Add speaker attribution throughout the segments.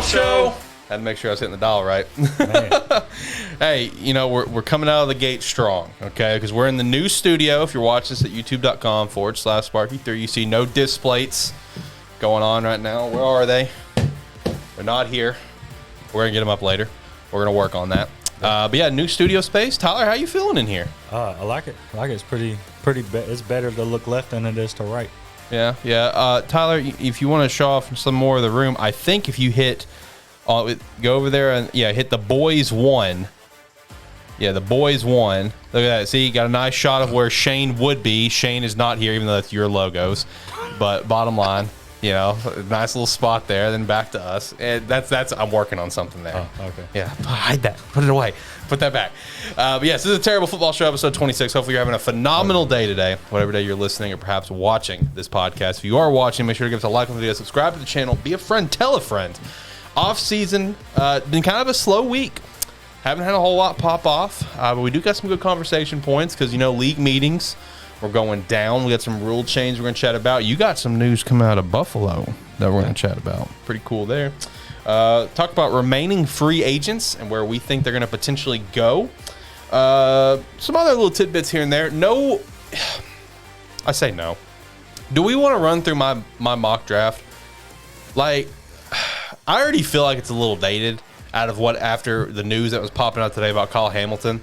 Speaker 1: Football Show. Had to make sure I was hitting the dial right. Hey, you know, we're coming out of the gate strong, okay? Because we're in the new studio. If you're watching this at youtube.com/SparkE3, you see no displays going on right now. Where are they? They're not here. We're going to get them up later. We're going to work on that. But yeah, new studio space. Tyler, how you feeling in here?
Speaker 2: I like it. It's pretty. It's better to look left than it is to right.
Speaker 1: Yeah. Tyler, if you want to show off some more of the room, I think if you hit, go over there and hit the boys one. Yeah, the boys one. Look at that. See, you got a nice shot of where Shane would be. Shane is not here, even though that's your logos. But bottom line, you know, nice little spot there. Then back to us. And that's. I'm working on something there.
Speaker 2: Oh, okay.
Speaker 1: Yeah, hide that. Put it away. Put that back. But yes, this is a Terrible Football Show, episode 26. Hopefully you're having a phenomenal day today, whatever day you're listening or perhaps watching this podcast. If you are watching, make sure to give us a like on the video, subscribe to the channel, be a friend, tell a friend. Off season, been kind of a slow week. Haven't had a whole lot pop off, but we do got some good conversation points because, you know, league meetings were going down. We got some rule change we're going to chat about. You got some news coming out of Buffalo that we're going to chat about. Pretty cool there. Talk about remaining free agents and where we think they're going to potentially go. Some other little tidbits here and there. No, I say no. Do we want to run through my mock draft? Like, I already feel like it's a little dated after the news that was popping out today about Kyle Hamilton.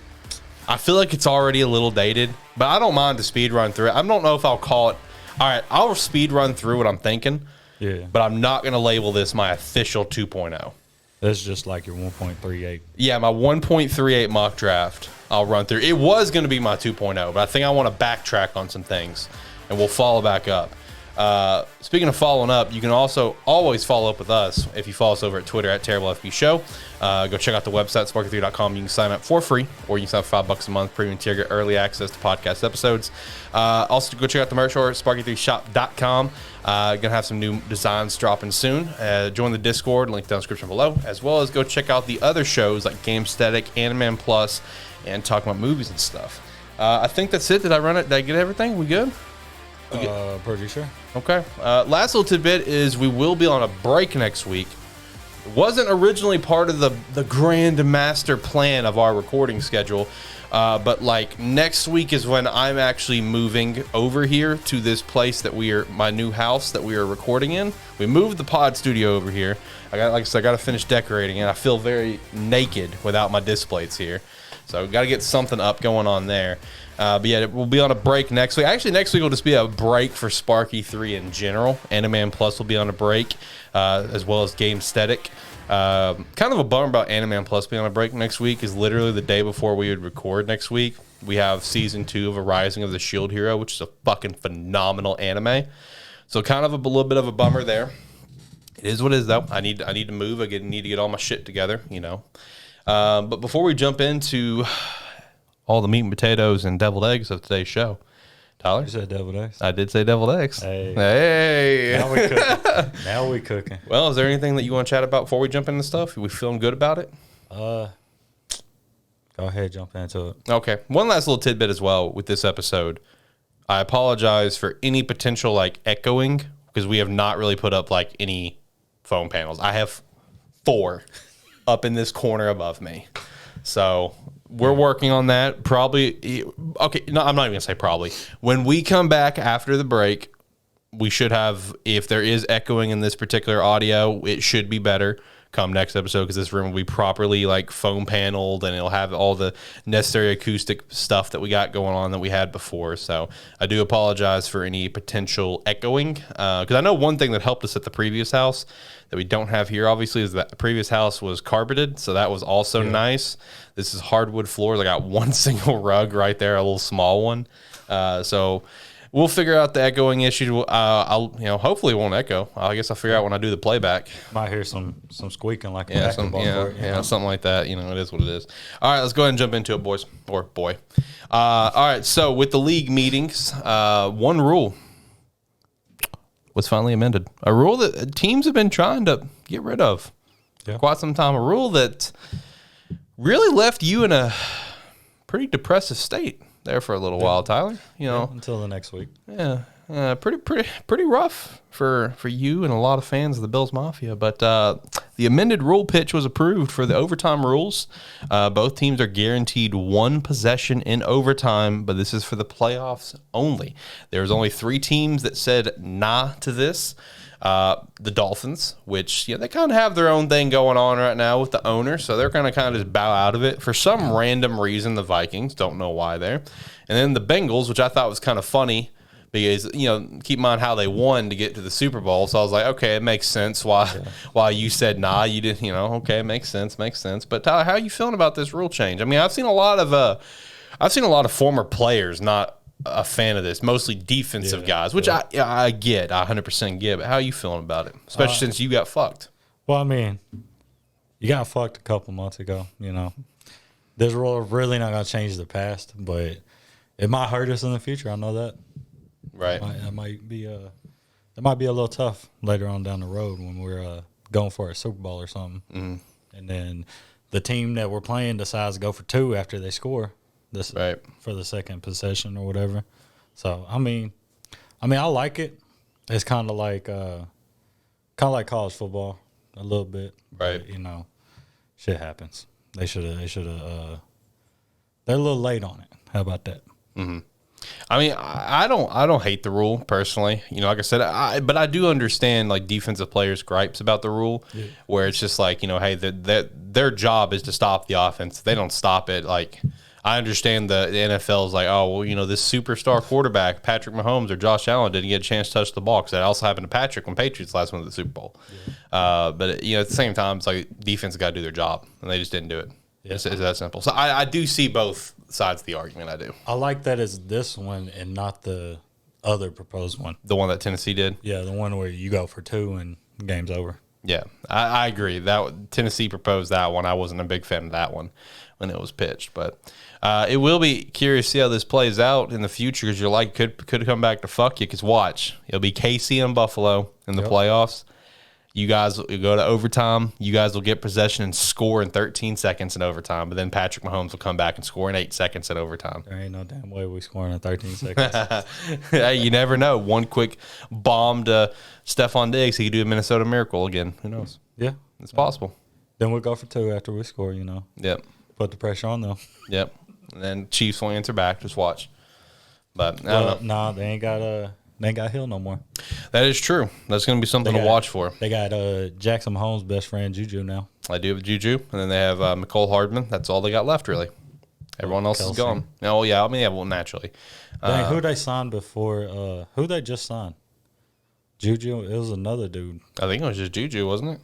Speaker 1: I feel like it's already a little dated, but I don't mind to speed run through it. I don't know if I'll call it. All right, I'll speed run through what I'm thinking.
Speaker 2: Yeah.
Speaker 1: But I'm not going to label this my official 2.0.
Speaker 2: That's just like your 1.38.
Speaker 1: Yeah, my 1.38 mock draft I'll run through. It was going to be my 2.0, but I think I want to backtrack on some things, and we'll follow back up. Speaking of following up, you can also always follow up with us if you follow us over at Twitter at TerribleFB Show. Go check out the website, SparkE3.com. You can sign up for free, or you can sign up for $5 a month. Premium tier, get early access to podcast episodes. Also, go check out the merch store at SparkE3Shop.com. Gonna have some new designs dropping soon. Join the Discord, link down in the description below, as well as go check out the other shows like Gamesthetic, AniMan Plus, and talk about movies and stuff. I think that's it. Did I run it? Did I get everything? We good?
Speaker 2: Pretty sure.
Speaker 1: Okay. Last little tidbit is we will be on a break next week. It wasn't originally part of the grand master plan of our recording schedule, but like next week is when I'm actually moving over here to this place my new house that we are recording in. We moved the pod studio over here. I got to finish decorating it. I feel very naked without my displays here, so got to get something up going on there. But yeah, we'll be on a break next week. Actually, next week will just be a break for SparkE3 in general. AniMan Plus will be on a break, as well as Gamesthetic. Kind of a bummer about AniMan Plus being on a break next week is literally the day before we would record next week. We have season 2 of A Rising of the Shield Hero, which is a fucking phenomenal anime. So kind of a little bit of a bummer there. It is what it is, though. I need to move. I need to get all my shit together, you know. But before we jump into all the meat and potatoes and deviled eggs of today's show, Tyler?
Speaker 2: You said deviled eggs.
Speaker 1: I did say deviled eggs.
Speaker 2: Hey. Now we cooking.
Speaker 1: Well, is there anything that you want to chat about before we jump into stuff? Are we feeling good about it?
Speaker 2: Go ahead, jump into it.
Speaker 1: Okay. One last little tidbit as well with this episode. I apologize for any potential like echoing because we have not really put up like any phone panels. I have 4 up in this corner above me. So we're working on that. Probably. Okay. No, I'm not even going to say probably. When we come back after the break, we should have, if there is echoing in this particular audio, it should be better come next episode because this room will be properly like foam paneled and it'll have all the necessary acoustic stuff that we got going on that we had before. So I do apologize for any potential echoing because I know one thing that helped us at the previous house that we don't have here obviously is that the previous house was carpeted, so that was also nice. This is hardwood floors. I got one single rug right there, a little small one. So we'll figure out the echoing issue. I'll, hopefully it won't echo. I guess I'll figure out when I do the playback.
Speaker 2: Might hear some squeaking like a basketball court.
Speaker 1: Something like that. It is what it is. All right, let's go ahead and jump into it, boys or boy. All right, so with the league meetings, one rule was finally amended. A rule that teams have been trying to get rid of quite some time. A rule that really left you in a pretty depressive state there for a little while, Tyler.
Speaker 2: Until the next week.
Speaker 1: Pretty rough for you and a lot of fans of the Bills Mafia. But the amended rule pitch was approved for the overtime rules. Both teams are guaranteed one possession in overtime, but this is for the playoffs only. There's only 3 teams that said nah to this. The Dolphins, which they kind of have their own thing going on right now with the owner, so they're going to kind of just bow out of it. For some random reason, the Vikings, don't know why there. And then the Bengals, which I thought was kind of funny, because, keep in mind how they won to get to the Super Bowl. So I was like, okay, it makes sense why you said nah. You didn't, okay, makes sense. But Tyler, how are you feeling about this rule change? I mean, I've seen a lot of former players not a fan of this, mostly defensive guys, which I get, I 100% get. But how are you feeling about it, especially since you got fucked?
Speaker 2: Well, I mean, you got fucked a couple months ago. This rule really not gonna change the past, but it might hurt us in the future. I know that.
Speaker 1: Right.
Speaker 2: It might be a little tough later on down the road when we're going for a Super Bowl or something. Mm-hmm. And then the team that we're playing decides to go for 2 after they score for the second possession or whatever. So I mean, I like it. It's kind of like college football a little bit,
Speaker 1: right?
Speaker 2: But, shit happens. They should have. They're a little late on it. How about that?
Speaker 1: Mm-hmm. I mean, I don't hate the rule personally. Like I said, but I do understand like defensive players' gripes about the rule, where it's just like hey, their job is to stop the offense. If they don't stop it, like I understand the NFL is like, oh well, this superstar quarterback Patrick Mahomes or Josh Allen didn't get a chance to touch the ball because that also happened to Patrick when Patriots last won the Super Bowl. Yeah. But at the same time, it's like defense got to do their job and they just didn't do it. Yeah. It's that simple. So I do see both sides of the argument. I do.
Speaker 2: I like that it's this one and not the other proposed one.
Speaker 1: The one that Tennessee did?
Speaker 2: Yeah, the one where you go for 2 and the game's over.
Speaker 1: Yeah, I agree. That Tennessee proposed that one. I wasn't a big fan of that one when it was pitched. But it will be curious to see how this plays out in the future because you're could come back to fuck you because watch. It'll be KC and Buffalo in the playoffs. You guys will go to overtime. You guys will get possession and score in 13 seconds in overtime. But then Patrick Mahomes will come back and score in 8 seconds in overtime.
Speaker 2: There ain't no damn way we scoring in 13 seconds.
Speaker 1: Hey, you never know. One quick bomb to Stefan Diggs, he could do a Minnesota Miracle again. Who knows?
Speaker 2: Yeah.
Speaker 1: It's possible.
Speaker 2: Then we'll go for 2 after we score,
Speaker 1: Yep.
Speaker 2: Put the pressure on them.
Speaker 1: Yep. And then Chiefs will answer back. Just watch. But I don't know.
Speaker 2: Nah, they ain't got Hill no more.
Speaker 1: That is true. That's going to be something to watch for.
Speaker 2: They got Jackson Mahomes' best friend, Juju, now.
Speaker 1: I do have Juju. And then they have McCole Hardman. That's all they got left, really. Everyone else is gone. Oh, yeah. I mean, yeah, well, naturally.
Speaker 2: Dang, who they signed before? Who they just signed? Juju? It was another dude.
Speaker 1: I think it was just Juju, wasn't it?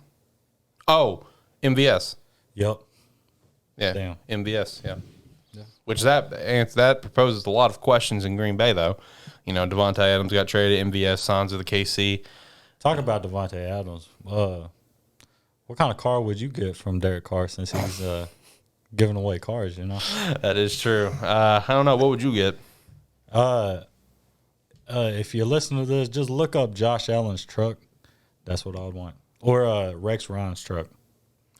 Speaker 1: Oh, MVS.
Speaker 2: Yep.
Speaker 1: Yeah.
Speaker 2: Damn.
Speaker 1: MVS, yeah. Which that proposes a lot of questions in Green Bay, though. Devontae Adams got traded. MVS signs with the KC.
Speaker 2: Talk about Devontae Adams. What kind of car would you get from Derek Carr since he's giving away cars?
Speaker 1: That is true. I don't know. What would you get?
Speaker 2: If you listen to this, just look up Josh Allen's truck. That's what I would want. Or Rex Ryan's truck.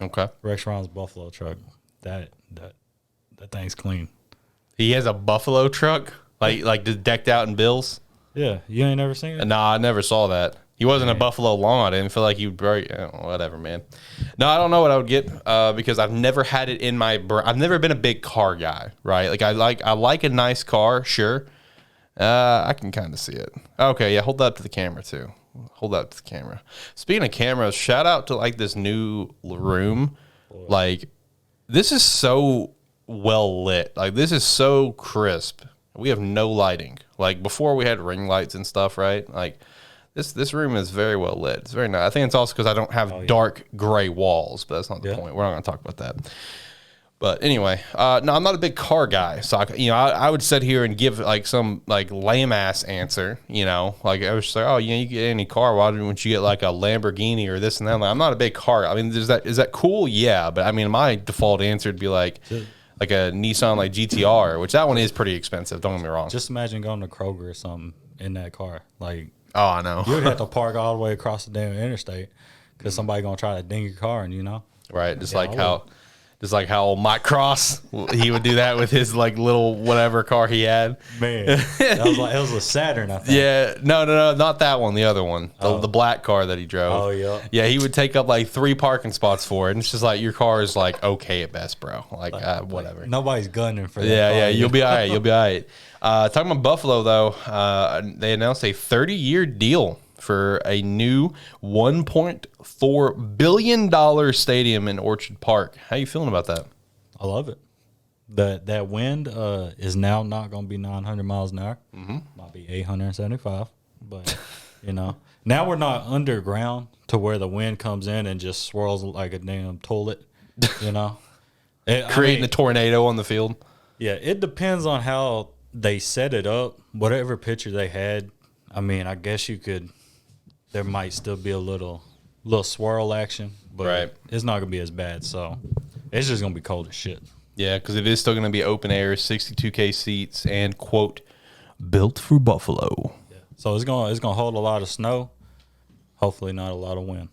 Speaker 1: Okay.
Speaker 2: Rex Ryan's Buffalo truck. That thing's clean.
Speaker 1: He has a Buffalo truck, like just decked out in bills.
Speaker 2: Yeah, you ain't never seen it?
Speaker 1: Nah, I never saw that. He wasn't a Buffalo long. I didn't feel like he would break. Whatever, man. No, I don't know what I would get because I've never had it in my. I've never been a big car guy, right? Like I like a nice car, sure. I can kind of see it. Okay, yeah, hold that up to the camera too. Hold that up to the camera. Speaking of cameras, shout out to like this new room. Like this is so well lit. Like this is so crisp. We have no lighting. Like before we had ring lights and stuff, right? Like this room is very well lit. It's very nice. I think it's also because I don't have dark gray walls, but that's not the point. We're not going to talk about that. But anyway, no, I'm not a big car guy, so I would sit here and give like some like lame ass answer, like I was just like, oh, you get any car, why wouldn't you get like a Lamborghini or this and that? Like, I'm not a big car. I mean, is that cool? Yeah, but I mean, my default answer would be like a Nissan like GTR, which that one is pretty expensive. Don't get me wrong.
Speaker 2: Just imagine going to Kroger or something in that car, like.
Speaker 1: Oh, I know.
Speaker 2: You would have to park all the way across the damn interstate because somebody gonna try to ding your car, and
Speaker 1: right, just like how Just like how Mike Cross, he would do that with his like little whatever car he had.
Speaker 2: Man, it was a Saturn, I think.
Speaker 1: Yeah, no, not that one. The other one, the black car that he drove.
Speaker 2: Oh yeah,
Speaker 1: yeah. He would take up like 3 parking spots for it, and it's just like your car is like okay at best, bro. Like whatever.
Speaker 2: Nobody's gunning for that.
Speaker 1: Yeah, you'll be all right. You'll be all right. Talking about Buffalo though, they announced a 30-year deal for a new $1.4 billion stadium in Orchard Park. How you feeling about that?
Speaker 2: I love it. That wind is now not going to be 900 miles an hour. Might be 875. But, now we're not underground to where the wind comes in and just swirls like a damn toilet,
Speaker 1: Creating a tornado on the field.
Speaker 2: Yeah, it depends on how they set it up. Whatever picture they had, I guess there might still be a little swirl action, but it's not going to be as bad. So it's just going to be cold as shit.
Speaker 1: Yeah, because it is still going to be open air, 62K seats, and, quote, built for Buffalo.
Speaker 2: Yeah. So it's going to hold a lot of snow, hopefully not a lot of wind,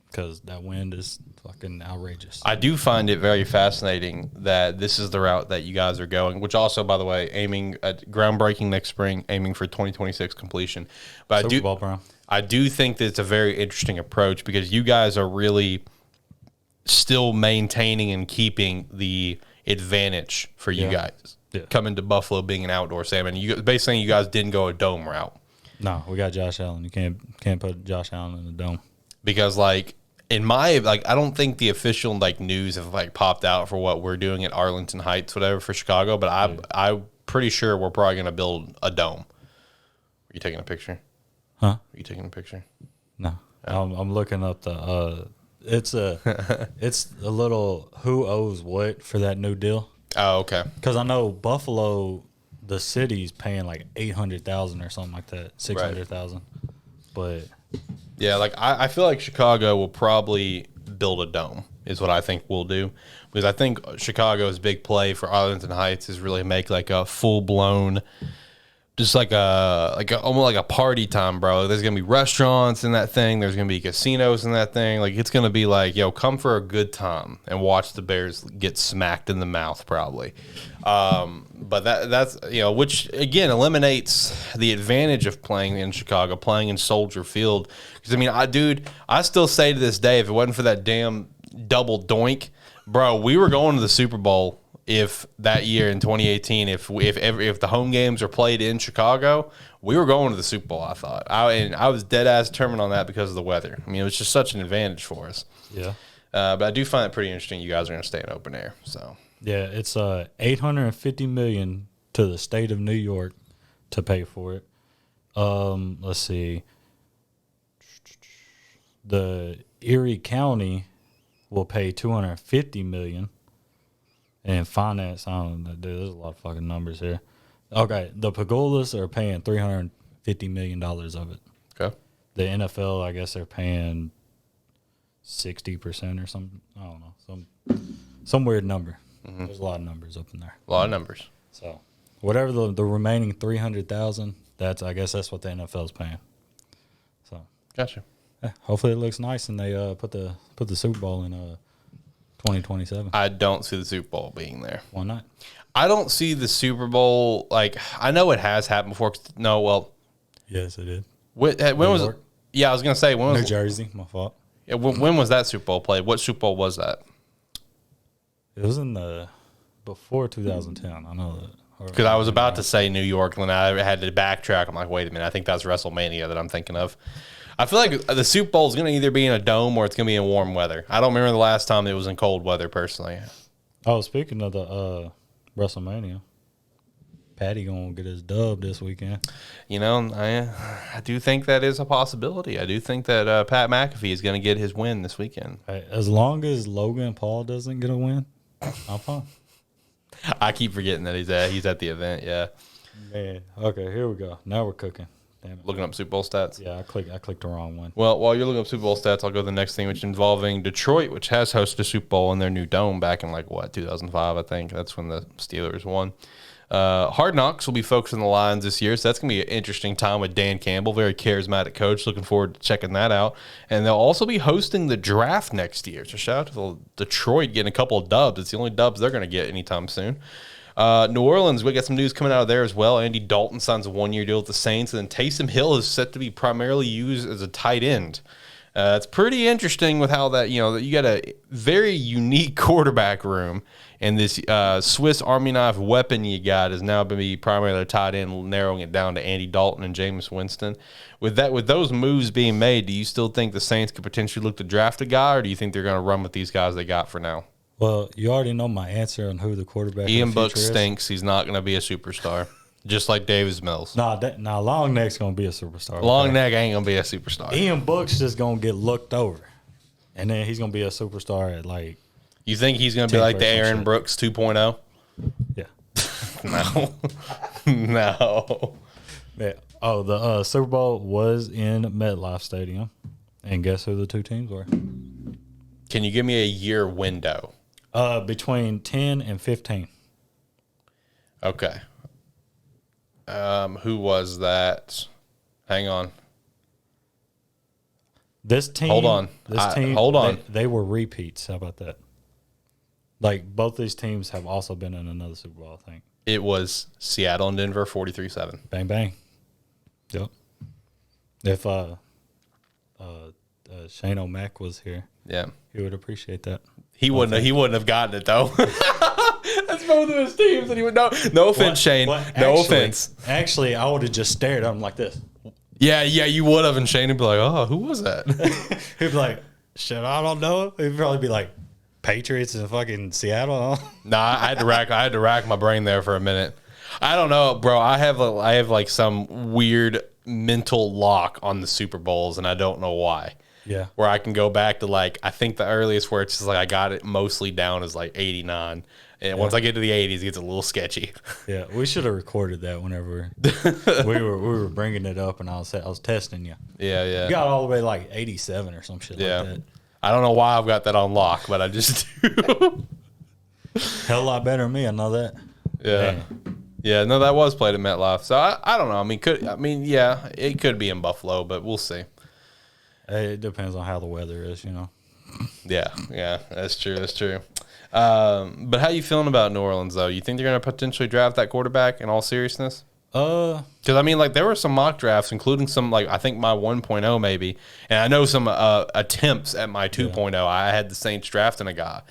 Speaker 2: because that wind is fucking outrageous.
Speaker 1: I do find it very fascinating that this is the route that you guys are going, which also, by the way, aiming at groundbreaking next spring, aiming for 2026 completion. But
Speaker 2: Super Bowl, bro.
Speaker 1: I do think that it's a very interesting approach because you guys are really still maintaining and keeping the advantage for you guys coming to Buffalo being an outdoor salmon. You basically you guys didn't go a dome route.
Speaker 2: No, we got Josh Allen. You can't put Josh Allen in the dome
Speaker 1: because like I don't think the official like news have like popped out for what we're doing at Arlington Heights, whatever for Chicago. But I'm pretty sure we're probably going to build a dome. Are you taking a picture?
Speaker 2: Huh?
Speaker 1: Are you taking a picture?
Speaker 2: No, I'm looking up the. It's a little who owes what for that new deal.
Speaker 1: Oh, okay.
Speaker 2: Because I know Buffalo, the city's paying like $800,000 or something like that, $600,000. But
Speaker 1: yeah, like I feel like Chicago will probably build a dome is what I think we'll do because I think Chicago's big play for Arlington Heights is really make like a full blown. Just almost like a party time, bro. There's gonna be restaurants in that thing. There's gonna be casinos in that thing. Like it's gonna be like, come for a good time and watch the Bears get smacked in the mouth, probably. But that's which again eliminates the advantage of playing in Chicago, playing in Soldier Field. Because I still say to this day, if it wasn't for that damn double doink, bro, we were going to the Super Bowl. If that year in 2018, if the home games are played in Chicago, we were going to the Super Bowl. I thought I was dead ass determined on that because of the weather. It was just such an advantage for us.
Speaker 2: Yeah,
Speaker 1: but I do find it pretty interesting. You guys are going to stay in open air. So
Speaker 2: yeah, it's $850 million to the state of New York to pay for it. Let's see, the Erie County will pay $250 million. And finance, I don't know, dude, there's a lot of fucking numbers here. Okay, the Pagolas are paying $350 million of it.
Speaker 1: Okay.
Speaker 2: The NFL, I guess they're paying 60% or something. I don't know, some weird number. There's a lot of numbers up in there.
Speaker 1: A lot of numbers.
Speaker 2: So whatever the remaining $300,000, I guess that's what the NFL's paying. So
Speaker 1: gotcha.
Speaker 2: Yeah, hopefully it looks nice and they put the Super Bowl in 2027.
Speaker 1: I don't see the Super Bowl being there.
Speaker 2: Why not?
Speaker 1: I don't see the Super Bowl I know it has happened before. No, well,
Speaker 2: yes, it did.
Speaker 1: When was it? Yeah, I was gonna say when was
Speaker 2: New Jersey? My fault.
Speaker 1: Yeah, when was that Super Bowl played? What Super Bowl was that?
Speaker 2: It was in before 2010. I know that.
Speaker 1: Because I was about to say New York, and I had to backtrack. I'm like, wait a minute, I think that's WrestleMania that I'm thinking of. I feel like the Super Bowl is going to either be in a dome or it's going to be in warm weather. I don't remember the last time it was in cold weather, personally.
Speaker 2: Oh, speaking of the WrestleMania, Patty going to get his dub this weekend.
Speaker 1: I do think that is a possibility. I do think that Pat McAfee is going to get his win this weekend.
Speaker 2: Hey, as long as Logan Paul doesn't get a win, I'm fine.
Speaker 1: I keep forgetting that he's at the event, yeah.
Speaker 2: Man, okay, here we go. Now we're cooking. Damn it.
Speaker 1: Looking up Super Bowl stats?
Speaker 2: Yeah, I clicked the wrong one.
Speaker 1: Well, while you're looking up Super Bowl stats, I'll go to the next thing, which involving Detroit, which has hosted a Super Bowl in their new dome back in 2005, I think. That's when the Steelers won. Hard Knocks will be focusing on the Lions this year, so that's going to be an interesting time with Dan Campbell, very charismatic coach. Looking forward to checking that out. And they'll also be hosting the draft next year. So shout out to Detroit getting a couple of dubs. It's the only dubs they're going to get anytime soon. New Orleans, we got some news coming out of there as well. Andy Dalton signs a 1-year deal with the Saints, and then Taysom Hill is set to be primarily used as a tight end. It's pretty interesting with how that, you got a very unique quarterback room, and this Swiss Army knife weapon you got is now going to be primarily tight end, narrowing it down to Andy Dalton and Jameis Winston. With those moves being made, do you still think the Saints could potentially look to draft a guy, or do you think they're going to run with these guys they got for now?
Speaker 2: Well, you already know my answer on who the quarterback
Speaker 1: Ian Book stinks. He's not going to be a superstar, just like Davis Mills.
Speaker 2: Nah, Long Neck's going to be a superstar.
Speaker 1: Long Neck ain't going to be a superstar.
Speaker 2: Ian Book's just going to get looked over, and then he's going to be a superstar at like.
Speaker 1: You think he's going to be like the Aaron Brooks 2.0?
Speaker 2: Yeah.
Speaker 1: No. No.
Speaker 2: Yeah. Oh, the Super Bowl was in MetLife Stadium, and guess who the two teams were?
Speaker 1: Can you give me a year window?
Speaker 2: Between 10 and 15.
Speaker 1: Okay. Who was that? Hang on.
Speaker 2: This team.
Speaker 1: Hold on. Hold on.
Speaker 2: They were repeats. How about that? Like, both these teams have also been in another Super Bowl, I think.
Speaker 1: It was Seattle and Denver, 43-7.
Speaker 2: Bang, bang. Yep. If Shane O'Mac was here,
Speaker 1: yeah,
Speaker 2: he would appreciate that.
Speaker 1: He wouldn't have gotten it, though. That's both of his teams, and he would know. No offense, Shane. No offense.
Speaker 2: Actually, I would have just stared at him like this.
Speaker 1: Yeah, you would have, and Shane would be like, "Oh, who was that?"
Speaker 2: He'd be like, "Shit, I don't know." He'd probably be like, "Patriots in fucking Seattle."
Speaker 1: Nah, I had to rack my brain there for a minute. I don't know, bro. I have like some weird mental lock on the Super Bowls, and I don't know why.
Speaker 2: Yeah.
Speaker 1: Where I can go back to like, I think the earliest where it's just like I got it mostly down is like 89. And once I get to the 80s, it gets a little sketchy.
Speaker 2: Yeah, we should have recorded that whenever we were bringing it up, and I was testing you.
Speaker 1: Yeah, yeah.
Speaker 2: You got all the way to like 87 or some shit like that.
Speaker 1: I don't know why I've got that on lock, but I just do.
Speaker 2: Hell, a lot better than me. I know that.
Speaker 1: Yeah. Man. Yeah, no, that was played at MetLife. So I don't know. Yeah, it could be in Buffalo, but we'll see.
Speaker 2: It depends on how the weather is, you know.
Speaker 1: Yeah, that's true. But how you feeling about New Orleans, though? You think they're going to potentially draft that quarterback in all seriousness? Because, there were some mock drafts, including some, I think my 1.0 maybe. And I know some attempts at my 2.0. Yeah. I had the Saints drafting a guy.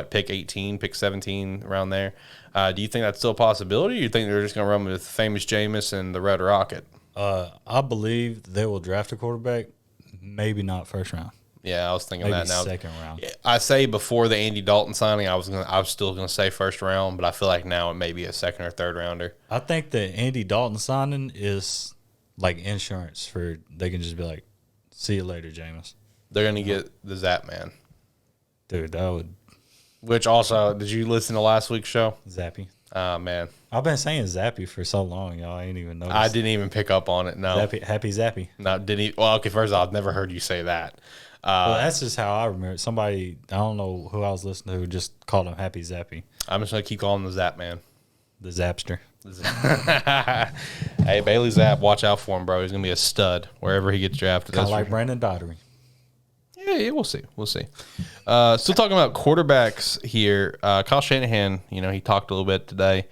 Speaker 1: Pick 18, pick 17, around there. Do you think that's still a possibility, or do you think they're just going to run with famous Jameis and the Red Rocket?
Speaker 2: I believe they will draft a quarterback, maybe not first round.
Speaker 1: Yeah, I was thinking
Speaker 2: maybe
Speaker 1: that now.
Speaker 2: Second round.
Speaker 1: I say before the Andy Dalton signing, I was still gonna say first round, but I feel like now it may be a second or third rounder.
Speaker 2: I think the Andy Dalton signing is like insurance for they can just be like, see you later, Jameis.
Speaker 1: They're gonna get the Zap Man.
Speaker 2: Dude, that would.
Speaker 1: Which also, did you listen to last week's show?
Speaker 2: Zappy.
Speaker 1: Oh man,
Speaker 2: I've been saying Zappy for so long, y'all. I ain't even noticed.
Speaker 1: I didn't even pick up on it. No,
Speaker 2: Happy Zappy.
Speaker 1: No, didn't. Well, okay. First off, I've never heard you say that.
Speaker 2: Well, that's just how I remember it. Somebody, I don't know who I was listening to, just called him Happy Zappy.
Speaker 1: I'm just going to keep calling him the Zap Man.
Speaker 2: The Zapster.
Speaker 1: Hey, Bailey Zapp, watch out for him, bro. He's going to be a stud wherever he gets drafted.
Speaker 2: Kind of like Brandon Daugherty.
Speaker 1: Yeah, we'll see. Still talking about quarterbacks here. Kyle Shanahan, he talked a little bit today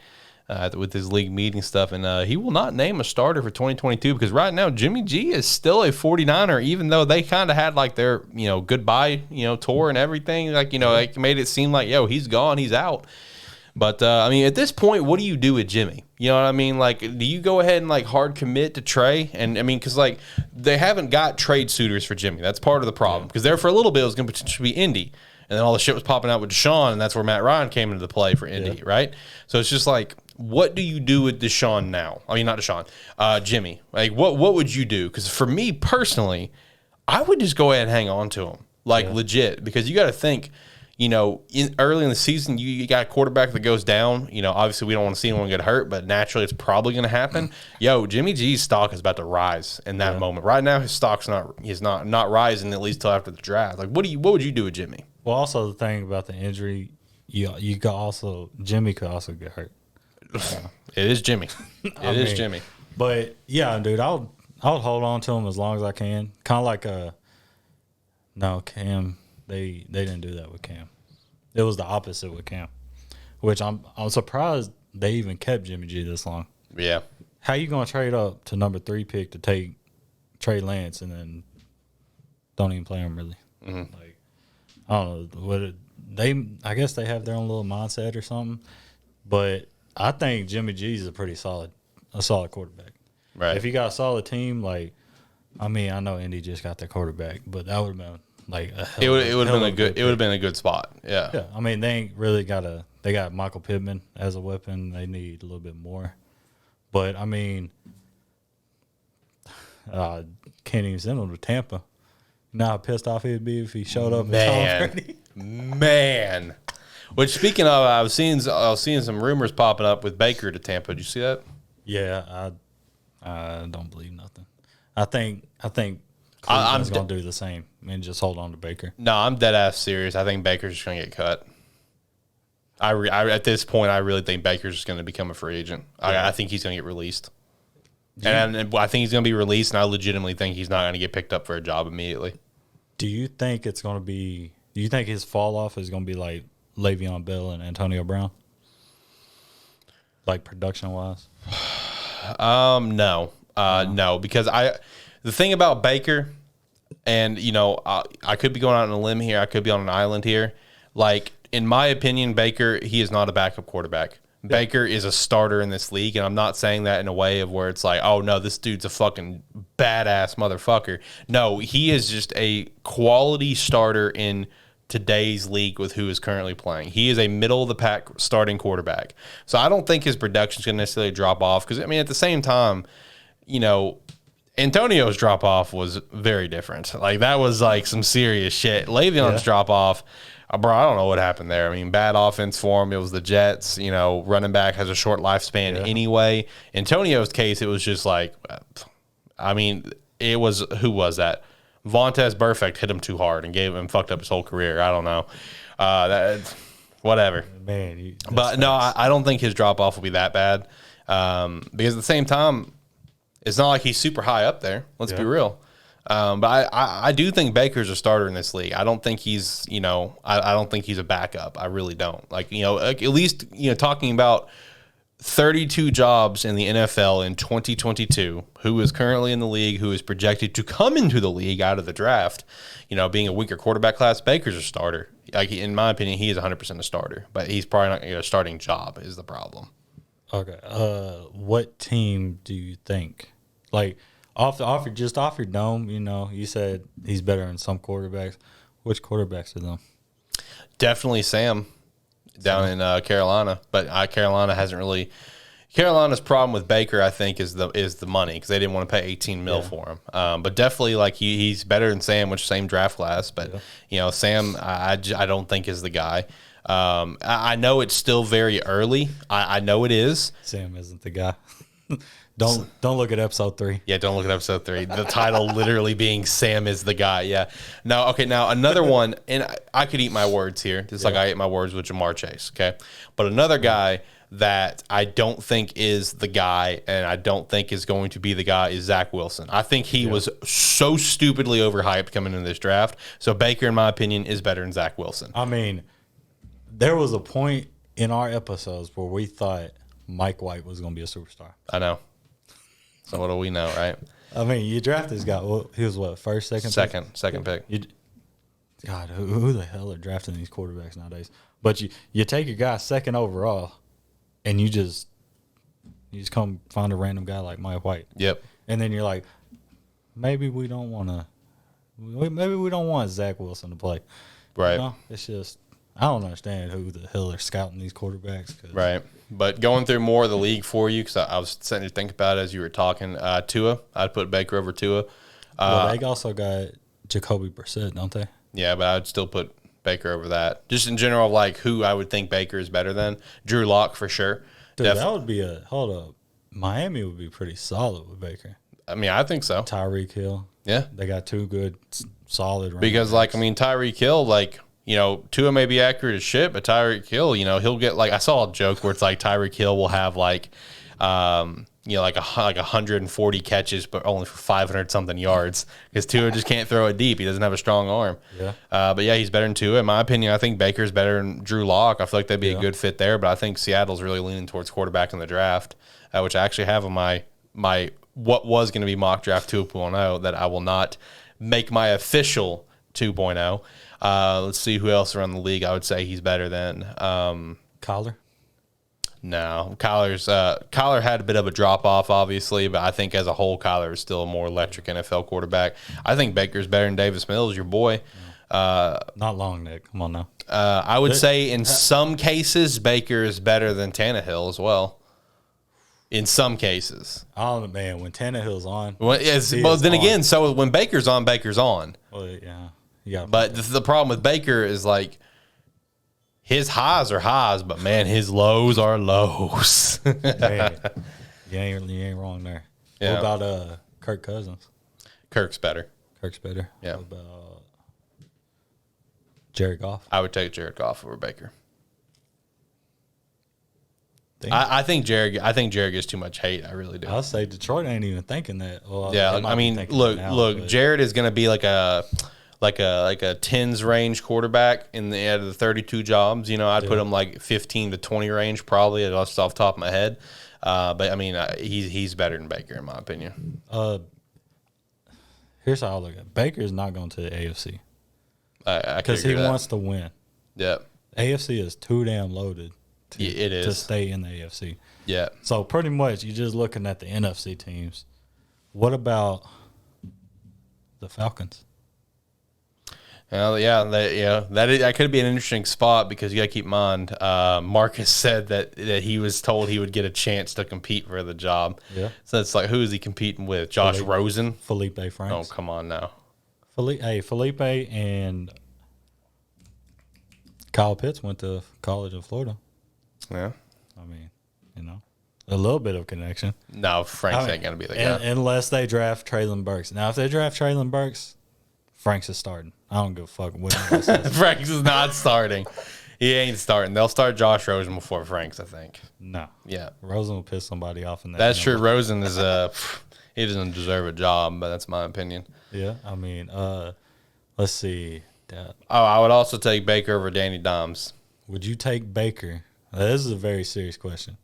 Speaker 1: with his league meeting stuff, and he will not name a starter for 2022 because right now Jimmy G is still a 49er, even though they kind of had like their goodbye tour and everything. Like made it seem like he's gone, he's out. But at this point, what do you do with Jimmy? You know what I mean? Like, do you go ahead and like hard commit to Trey? And because like they haven't got trade suitors for Jimmy. That's part of the problem because there for a little bit it was going to potentially be Indy. And then all the shit was popping out with Deshaun, and that's where Matt Ryan came into the play for Indy, right? So it's just like, what do you do with Deshaun now? I mean, not Deshaun, Jimmy. Like, what would you do? Because for me personally, I would just go ahead and hang on to him, legit. Because you got to think, early in the season, you got a quarterback that goes down. Obviously we don't want to see anyone get hurt, but naturally it's probably going to happen. Jimmy G's stock is about to rise in that moment. Right now, his stock's not rising at least till after the draft. Like, what would you do with Jimmy?
Speaker 2: Well, also the thing about the injury, Jimmy could also get hurt.
Speaker 1: It is Jimmy. It is Jimmy.
Speaker 2: But yeah, dude, I'll hold on to him as long as I can. Kind of like no, Cam. They didn't do that with Cam. It was the opposite with Cam, which I'm surprised they even kept Jimmy G this long.
Speaker 1: Yeah.
Speaker 2: How you gonna trade up to number 3 pick to take Trey Lance and then don't even play him really?
Speaker 1: Mm-hmm.
Speaker 2: Like, I don't know I guess they have their own little mindset or something. But I think Jimmy G is a solid quarterback.
Speaker 1: Right.
Speaker 2: If you got a solid team, like, I mean, I know Indy just got their quarterback, but that would have been like
Speaker 1: it would have been a good spot. Yeah.
Speaker 2: Yeah. I mean, they ain't really they got Michael Pittman as a weapon. They need a little bit more. But I mean, can't even send him to Tampa. You know how pissed off he'd be if he showed up at Tom Brady?
Speaker 1: Man. Which, speaking of, I was seeing some rumors popping up with Baker to Tampa. Did you see that?
Speaker 2: Yeah, I don't believe nothing. I think Cleveland's going to do the same and just hold on to Baker.
Speaker 1: No, I'm dead ass serious. I think Baker's just going to get cut. At this point, I really think Baker's just going to become a free agent. Yeah. I think he's going to get released. And I think he's going to be released, and I legitimately think he's not going to get picked up for a job immediately.
Speaker 2: Do you think it's going to be – do you think his fall-off is going to be like Le'Veon Bell and Antonio Brown? Like production-wise?
Speaker 1: No. No, because the thing about Baker, and, you know, I could be going out on a limb here. I could be on an island here. Like, in my opinion, Baker, he is not a backup quarterback. Yeah. Baker is a starter in this league, and I'm not saying that in a way of where it's like, oh, no, this dude's a fucking badass motherfucker. No, he is just a quality starter in today's league with who is currently playing. He is a middle-of-the-pack starting quarterback. So I don't think his production is going to necessarily drop off because, I mean, at the same time, you know, Antonio's drop-off was very different. Like, that was, like, some serious shit. Le'Veon's drop-off, bro, I don't know what happened there. I mean, bad offense for him. It was the Jets. You know, running back has a short lifespan anyway. Antonio's case, it was just like, I mean, it was, who was that? Vontaze Burfict hit him too hard and fucked up his whole career. I don't know. Whatever.
Speaker 2: Man,
Speaker 1: but no, I don't think his drop-off will be that bad because at the same time, it's not like he's super high up there. Let's be real. But I do think Baker's a starter in this league. I don't think he's, you know, I don't think he's a backup. I really don't. Like, you know, at least, you know, talking about 32 jobs in the NFL in 2022, who is currently in the league, who is projected to come into the league out of the draft, you know, being a weaker quarterback class, Baker's a starter. Like, in my opinion, he is 100% a starter, but he's probably not going to get a starting job is the problem.
Speaker 2: Okay. What team do you think? Like, off your dome, you know, you said he's better than some quarterbacks. Which quarterbacks are them?
Speaker 1: Definitely Sam down in Carolina, but Carolina hasn't really. Carolina's problem with Baker, I think, is the money because they didn't want to pay $18 million for him. But definitely, like he's better than Sam, which same draft class. But you know, Sam, I don't think is the guy. I know it's still very early. I know it is.
Speaker 2: Sam isn't the guy. Don't look at episode 3.
Speaker 1: Yeah, don't look at episode 3. The title literally being Sam is the guy. Yeah. No, okay, now another one, and I could eat my words here, just like I ate my words with Jamar Chase, okay? But another guy that I don't think is the guy and I don't think is going to be the guy is Zach Wilson. I think he was so stupidly overhyped coming into this draft. So Baker, in my opinion, is better than Zach Wilson.
Speaker 2: I mean, there was a point in our episodes where we thought Mike White was going to be a superstar.
Speaker 1: I know. So what do we know, right?
Speaker 2: I mean, you draft this guy. Well, he was what, first, second
Speaker 1: pick?
Speaker 2: God, who the hell are drafting these quarterbacks nowadays? But you take your guy second overall, and you just come find a random guy like Mike White.
Speaker 1: Yep.
Speaker 2: And then you're like, maybe we don't want Zach Wilson to play.
Speaker 1: Right.
Speaker 2: You know, it's just I don't understand who the hell are scouting these quarterbacks.
Speaker 1: Right. But going through more of the league for you, because I was sitting to think about it as you were talking, Tua, I'd put Baker over Tua.
Speaker 2: Well, they also got Jacoby Brissett, don't they?
Speaker 1: Yeah, but I'd still put Baker over that. Just in general, like who I would think Baker is better than. Drew Lock for sure.
Speaker 2: Dude, that would be hold up. Miami would be pretty solid with Baker.
Speaker 1: I mean, I think so.
Speaker 2: Tyreek Hill.
Speaker 1: Yeah.
Speaker 2: They got 2 good, solid runners.
Speaker 1: Because, like, I mean, Tyreek Hill, like, Tua may be accurate as shit, but Tyreek Hill, he'll get like, I saw a joke where it's like Tyreek Hill will have like, like 140 catches, but only for 500 something yards because Tua just can't throw it deep. He doesn't have a strong arm.
Speaker 2: Yeah.
Speaker 1: But yeah, he's better than Tua. In my opinion, I think Baker's better than Drew Lock. I feel like they'd be a good fit there, but I think Seattle's really leaning towards quarterback in the draft, which I actually have on my what was going to be mock draft 2.0 that I will not make my official 2.0. Let's see who else around the league I would say he's better than.
Speaker 2: Collar?
Speaker 1: No. Kyler had a bit of a drop-off, obviously, but I think as a whole, Kyler is still a more electric NFL quarterback. I think Baker's better than Davis Mills, your boy.
Speaker 2: Not long, Nick. Come on now.
Speaker 1: I would say in some cases, Baker is better than Tannehill as well. In some cases.
Speaker 2: Oh, man, when Tannehill's on.
Speaker 1: Well, again, so when Baker's on, Baker's on.
Speaker 2: Well, yeah. Yeah.
Speaker 1: But the problem with Baker is, like, his highs are highs, but, man, his lows are lows.
Speaker 2: Man, you ain't wrong there.
Speaker 1: Yeah.
Speaker 2: What about Kirk Cousins?
Speaker 1: Kirk's better.
Speaker 2: Kirk's better.
Speaker 1: Yeah.
Speaker 2: What about Jared Goff?
Speaker 1: I would take Jared Goff over Baker. I think Jared gets too much hate. I really do.
Speaker 2: I'll say Detroit ain't even thinking that. Well,
Speaker 1: yeah, I mean, look, Jared is going to be like a tens range quarterback in the out of the 32 jobs. I'd put him like 15 to 20 range probably, just off the top of my head. But I mean, he's better than Baker in my opinion.
Speaker 2: Here's how I look at it. Baker is not going to the AFC
Speaker 1: because
Speaker 2: he wants to win.
Speaker 1: Yeah,
Speaker 2: AFC is too damn loaded. To stay in the AFC.
Speaker 1: Yeah.
Speaker 2: So pretty much you're just looking at the NFC teams. What about the Falcons?
Speaker 1: Well, yeah, that could be an interesting spot because you got to keep in mind, Marcus said that he was told he would get a chance to compete for the job.
Speaker 2: Yeah.
Speaker 1: So it's like, who is he competing with? Josh Rosen?
Speaker 2: Felipe Franks.
Speaker 1: Oh, come on now.
Speaker 2: Felipe and Kyle Pitts went to college in Florida.
Speaker 1: Yeah.
Speaker 2: I mean, a little bit of connection.
Speaker 1: No, Franks ain't going to be the guy.
Speaker 2: Unless they draft Traylon Burks. Now, if they draft Traylon Burks, Franks is starting. I don't give a fuck what anybody says.
Speaker 1: Franks is not starting. He ain't starting. They'll start Josh Rosen before Franks, I think.
Speaker 2: No.
Speaker 1: Yeah.
Speaker 2: Rosen will piss somebody off in that.
Speaker 1: That's true. Rosen is he doesn't deserve a job, but that's my opinion.
Speaker 2: Yeah. I mean, let's see.
Speaker 1: I would also take Baker over Danny Dimes.
Speaker 2: Would you take Baker? This is a very serious question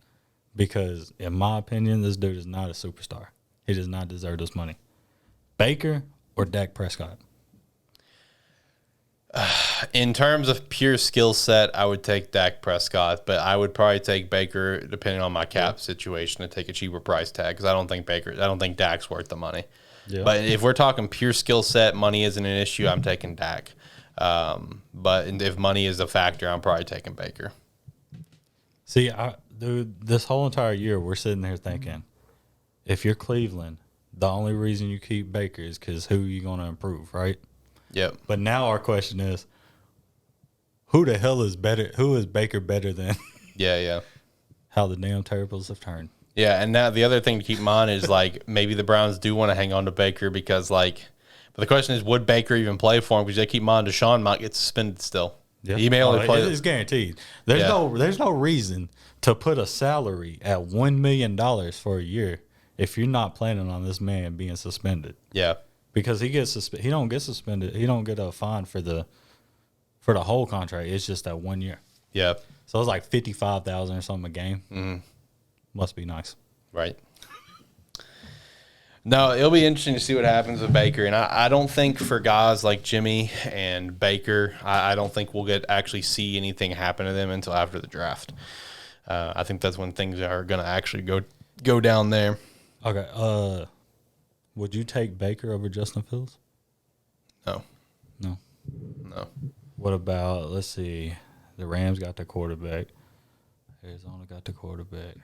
Speaker 2: because, in my opinion, this dude is not a superstar. He does not deserve this money. Baker or Dak Prescott?
Speaker 1: In terms of pure skill set, I would take Dak Prescott, but I would probably take Baker depending on my cap situation and take a cheaper price tag because I don't think Dak's worth the money. Yeah. But if we're talking pure skill set, money isn't an issue. I'm taking Dak. But if money is a factor, I'm probably taking Baker.
Speaker 2: See, dude, this whole entire year, we're sitting there thinking, if you're Cleveland, the only reason you keep Baker is because who you going to improve, right?
Speaker 1: Yep.
Speaker 2: But now our question is, who the hell is better? Who is Baker better than?
Speaker 1: Yeah.
Speaker 2: How the damn tables have turned.
Speaker 1: Yeah, and now the other thing to keep in mind is, like, maybe the Browns do want to hang on to Baker because, like, but the question is, would Baker even play for him? Because they keep in mind Deshaun might get suspended still.
Speaker 2: Yeah.
Speaker 1: He may only play.
Speaker 2: It's guaranteed. There's no reason to put a salary at $1 million for a year if you're not planning on this man being suspended.
Speaker 1: Yeah,
Speaker 2: because he don't get suspended. He don't get a fine for the whole contract. It's just that 1 year.
Speaker 1: Yeah.
Speaker 2: So it's like $55,000 or something a game.
Speaker 1: Mm-hmm.
Speaker 2: Must be nice,
Speaker 1: right? No, it'll be interesting to see what happens with Baker. And I don't think for guys like Jimmy and Baker, I don't think we'll actually see anything happen to them until after the draft. I think that's when things are going to actually go down there.
Speaker 2: Okay. Would you take Baker over Justin Fields?
Speaker 1: No.
Speaker 2: What about, let's see, the Rams got the quarterback. Arizona got the quarterback.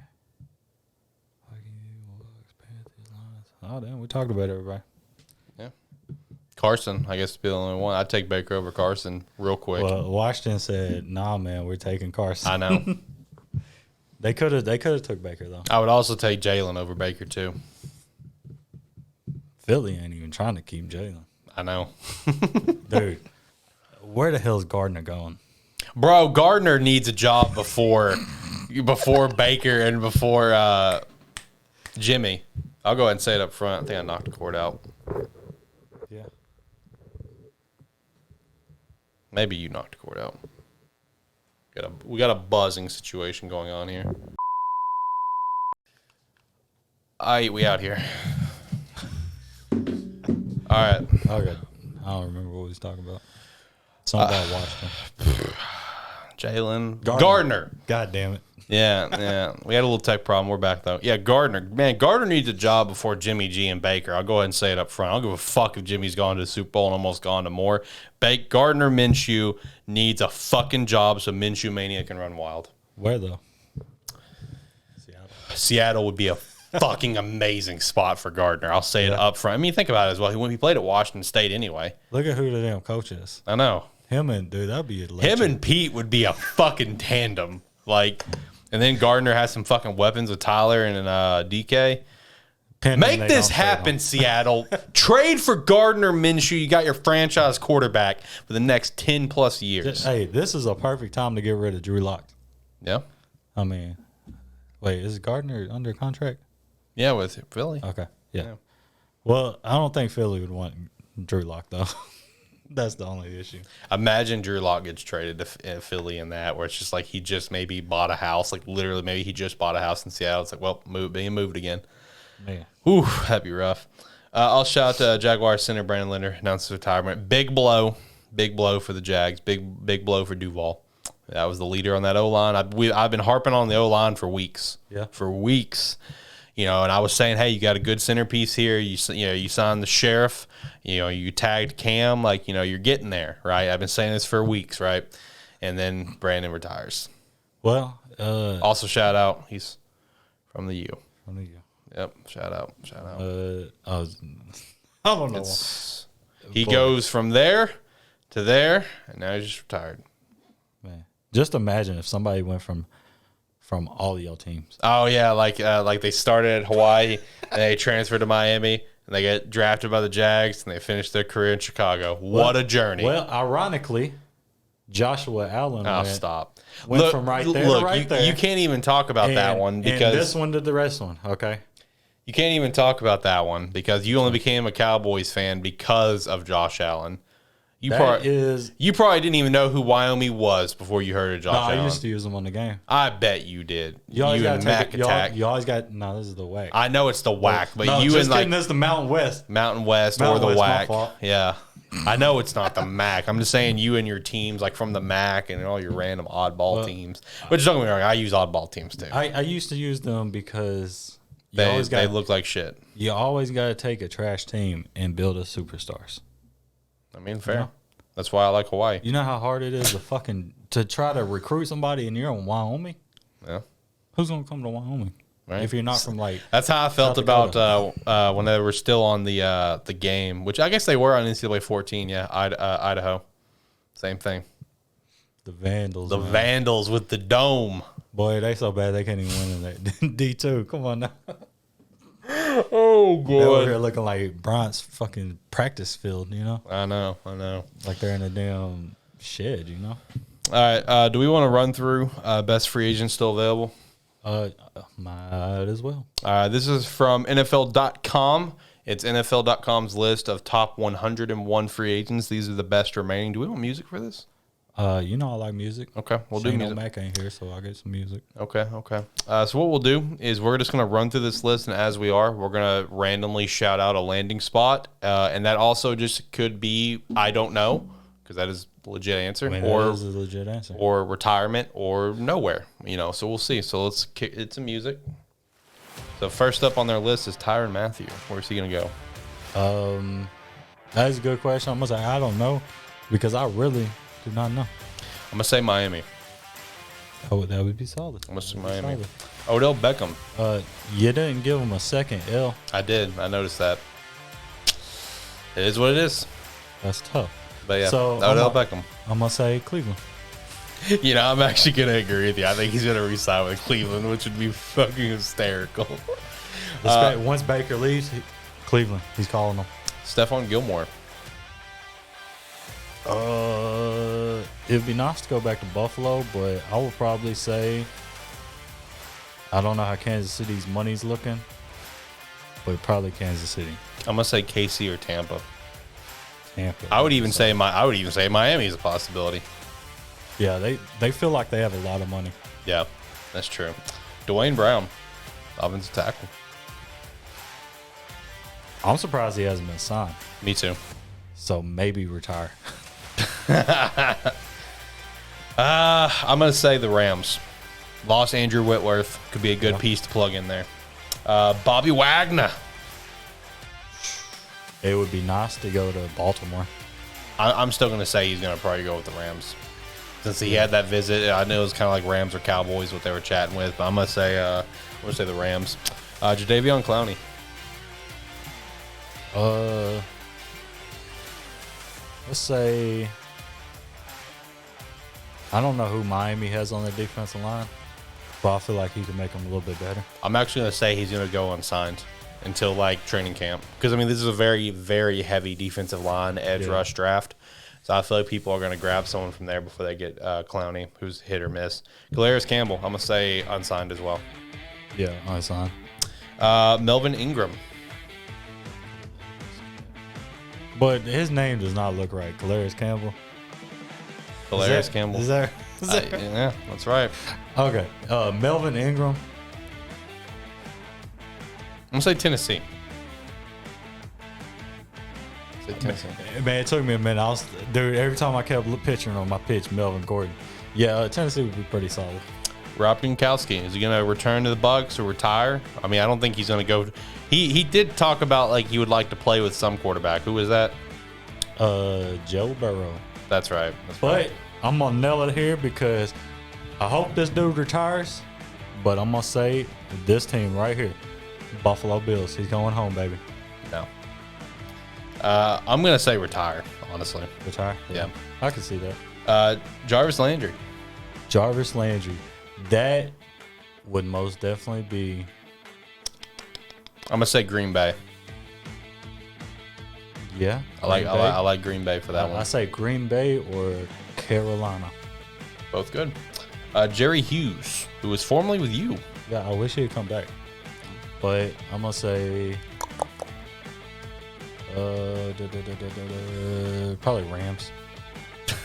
Speaker 2: Oh, damn, we talked about everybody. Yeah.
Speaker 1: Carson, I guess, would be the only one. I'd take Baker over Carson real quick.
Speaker 2: Well, Washington said, nah, man, we're taking Carson.
Speaker 1: I know.
Speaker 2: They could have took Baker, though.
Speaker 1: I would also take Jalen over Baker, too.
Speaker 2: Philly ain't even trying to keep Jalen.
Speaker 1: I know.
Speaker 2: Dude, Where the hell's Gardner going?
Speaker 1: Bro, Gardner needs a job before Baker and before Jimmy. I'll go ahead and say it up front. I think I knocked the cord out.
Speaker 2: Yeah.
Speaker 1: Maybe you knocked the cord out. We got a buzzing situation going on here. We out here. All right.
Speaker 2: Okay. I don't remember what we was talking about. Something about Washington.
Speaker 1: Jalen Gardner.
Speaker 2: God damn it.
Speaker 1: Yeah. We had a little tech problem. We're back, though. Yeah, Gardner. Man, Gardner needs a job before Jimmy G and Baker. I'll go ahead and say it up front. I don't give a fuck if Jimmy's gone to the Super Bowl and almost gone to more. Gardner Minshew needs a fucking job so Minshew Mania can run wild.
Speaker 2: Where, though?
Speaker 1: Seattle would be a fucking amazing spot for Gardner. I'll say it up front. I mean, think about it as well. He played at Washington State anyway.
Speaker 2: Look at who the damn coach is.
Speaker 1: I know.
Speaker 2: That'd be electric.
Speaker 1: Him and Pete would be a fucking tandem. Like, and then Gardner has some fucking weapons with Tyler and DK. Make this happen, Seattle. Trade for Gardner Minshew. You got your franchise quarterback for the next 10 plus years.
Speaker 2: Hey, this is a perfect time to get rid of Drew Lock.
Speaker 1: Yeah.
Speaker 2: I mean, wait, is Gardner under contract?
Speaker 1: Yeah, with Philly.
Speaker 2: Okay. Yeah. Well, I don't think Philly would want Drew Lock, though. That's the only issue.
Speaker 1: Imagine Drew Lock gets traded to Philly in that, where it's just like he just maybe bought a house. Like literally, maybe he just bought a house in Seattle. It's like, well, being moved again.
Speaker 2: Man.
Speaker 1: Ooh, that'd be rough. I'll shout to Jaguars center Brandon Linder, announced his retirement. Big blow for the Jags. Big blow for Duval. That was the leader on that O-line. I've been harping on the O-line for weeks.
Speaker 2: Yeah.
Speaker 1: For weeks. And I was saying, hey, you got a good centerpiece here. You signed the sheriff. You tagged Cam. Like, you're getting there, right? I've been saying this for weeks, right? And then Brandon retires.
Speaker 2: Well,
Speaker 1: also shout out, he's from the U.
Speaker 2: From the U.
Speaker 1: Yep, shout out.
Speaker 2: I don't know.
Speaker 1: He goes from there to there, and now he's just retired.
Speaker 2: Man, just imagine if somebody went from all of your teams.
Speaker 1: Oh yeah, like they started at Hawaii and they transferred to Miami and they get drafted by the Jags and they finished their career in Chicago. What a journey!
Speaker 2: Well, ironically, Joshua Allen.
Speaker 1: Went
Speaker 2: from right there to right there.
Speaker 1: You can't even talk about that one because
Speaker 2: and this one did the rest one. Okay.
Speaker 1: You can't even talk about that one because you only became a Cowboys fan because of Josh Allen. You probably didn't even know who Wyoming was before you heard of Josh Allen.
Speaker 2: I used to use them on the game.
Speaker 1: I bet you did.
Speaker 2: You and Mac Attack. You always got this is the WAC.
Speaker 1: I know it's the WAC, but
Speaker 2: this is the Mountain West.
Speaker 1: Mountain West or the WAC. Yeah. I know it's not the MAC. I'm just saying you and your teams, like from the MAC and all your random oddball teams. Which don't get me wrong, I use oddball teams too.
Speaker 2: I used to use them because
Speaker 1: they look like shit.
Speaker 2: You always got to take a trash team and build a superstars.
Speaker 1: I mean, fair. You know? That's why I like Hawaii.
Speaker 2: You know how hard it is to try to recruit somebody and you're in Wyoming?
Speaker 1: Yeah.
Speaker 2: Who's going to come to Wyoming? Right. If you're not from
Speaker 1: that's how I felt about when they were still on the game, which I guess they were on NCAA 14. Yeah, Idaho, same thing.
Speaker 2: The Vandals,
Speaker 1: Vandals with the dome.
Speaker 2: Boy, they so bad they can't even win in that D2. Come on now.
Speaker 1: Oh god,
Speaker 2: they're over here looking like Bronx fucking practice field.
Speaker 1: I know.
Speaker 2: Like they're in a damn shed.
Speaker 1: All right. Do we want to run through best free agents still available?
Speaker 2: Might as well.
Speaker 1: This is from NFL.com. It's NFL.com's list of top 101 free agents. These are the best remaining. Do we want music for this?
Speaker 2: I like music.
Speaker 1: Okay, we'll do music.
Speaker 2: Mac ain't here, so I'll get some music.
Speaker 1: Okay. So what we'll do is we're just going to run through this list, and as we are, we're going to randomly shout out a landing spot, and that also just could be I don't know, because that is a legit answer,
Speaker 2: that is a legit answer,
Speaker 1: or retirement, or nowhere. So we'll see. So let's kick it to music. So first up on their list is Tyrone Matthew. Where's he going to
Speaker 2: go? That is a good question. I'm going to say I don't know, because I really do not know.
Speaker 1: I'm going to say Miami.
Speaker 2: Oh, that would be solid.
Speaker 1: I'm going to say Miami. Odell Beckham.
Speaker 2: You didn't give him a second L.
Speaker 1: I did. I noticed that. It is what it is.
Speaker 2: That's tough.
Speaker 1: But yeah, so Odell Beckham.
Speaker 2: I'm going to say Cleveland.
Speaker 1: I'm actually going to agree with you. I think he's going to re-sign with Cleveland, which would be fucking hysterical.
Speaker 2: Once Baker leaves, Cleveland, he's calling them.
Speaker 1: Stefan Gilmore.
Speaker 2: It'd be nice to go back to Buffalo, but I would probably say, I don't know how Kansas City's money's looking, but probably Kansas City.
Speaker 1: I'm gonna say KC or Tampa.
Speaker 2: Tampa.
Speaker 1: I would even say Miami's a possibility.
Speaker 2: Yeah, they feel like they have a lot of money.
Speaker 1: Yeah, that's true. Dwayne Brown, offensive tackle.
Speaker 2: I'm surprised he hasn't been signed.
Speaker 1: Me too.
Speaker 2: So maybe retire.
Speaker 1: I'm gonna say the Rams. Lost Andrew Whitworth, could be a good piece to plug in there. Bobby Wagner.
Speaker 2: It would be nice to go to Baltimore.
Speaker 1: I'm still gonna say he's gonna probably go with the Rams, since he had that visit. I know it was kind of like Rams or Cowboys what they were chatting with, but I'm gonna say the Rams. Jadeveon Clowney.
Speaker 2: Let's say, I don't know who Miami has on their defensive line, but I feel like he can make them a little bit better.
Speaker 1: I'm actually gonna say he's gonna go unsigned until like training camp, because I mean this is a very, very heavy defensive line edge rush draft. So I feel like people are going to grab someone from there before they get Clowney, who's hit or miss. Galarius Campbell, I'm going to say unsigned as well.
Speaker 2: Yeah, unsigned.
Speaker 1: Melvin Ingram.
Speaker 2: But his name does not look right. Galarius Campbell.
Speaker 1: Galarius Campbell.
Speaker 2: Is that
Speaker 1: yeah, that's right.
Speaker 2: Okay. Melvin Ingram.
Speaker 1: I'm going to say Tennessee. Tennessee.
Speaker 2: Man, it took me a minute. Dude, every time I kept picturing on my pitch, Melvin Gordon. Yeah, Tennessee would be pretty solid.
Speaker 1: Rob Gronkowski, is he going to return to the Bucs or retire? I mean, I don't think he's going to go. He did talk about like he would like to play with some quarterback. Who was that?
Speaker 2: Joe Burrow.
Speaker 1: That's right.
Speaker 2: But I'm going to nail it here because I hope this dude retires, but I'm going to say this team right here, Buffalo Bills, he's going home, baby.
Speaker 1: No. I'm going to say retire, honestly.
Speaker 2: Retire?
Speaker 1: Yeah.
Speaker 2: I can see that.
Speaker 1: Jarvis Landry.
Speaker 2: Jarvis Landry. That would most definitely be.
Speaker 1: I'm going to say Green Bay.
Speaker 2: Yeah.
Speaker 1: I like Green Bay for that one.
Speaker 2: I say Green Bay or Carolina.
Speaker 1: Both good. Jerry Hughes, who was formerly with you.
Speaker 2: Yeah, I wish he'd come back. But I'm going to say. Probably Rams.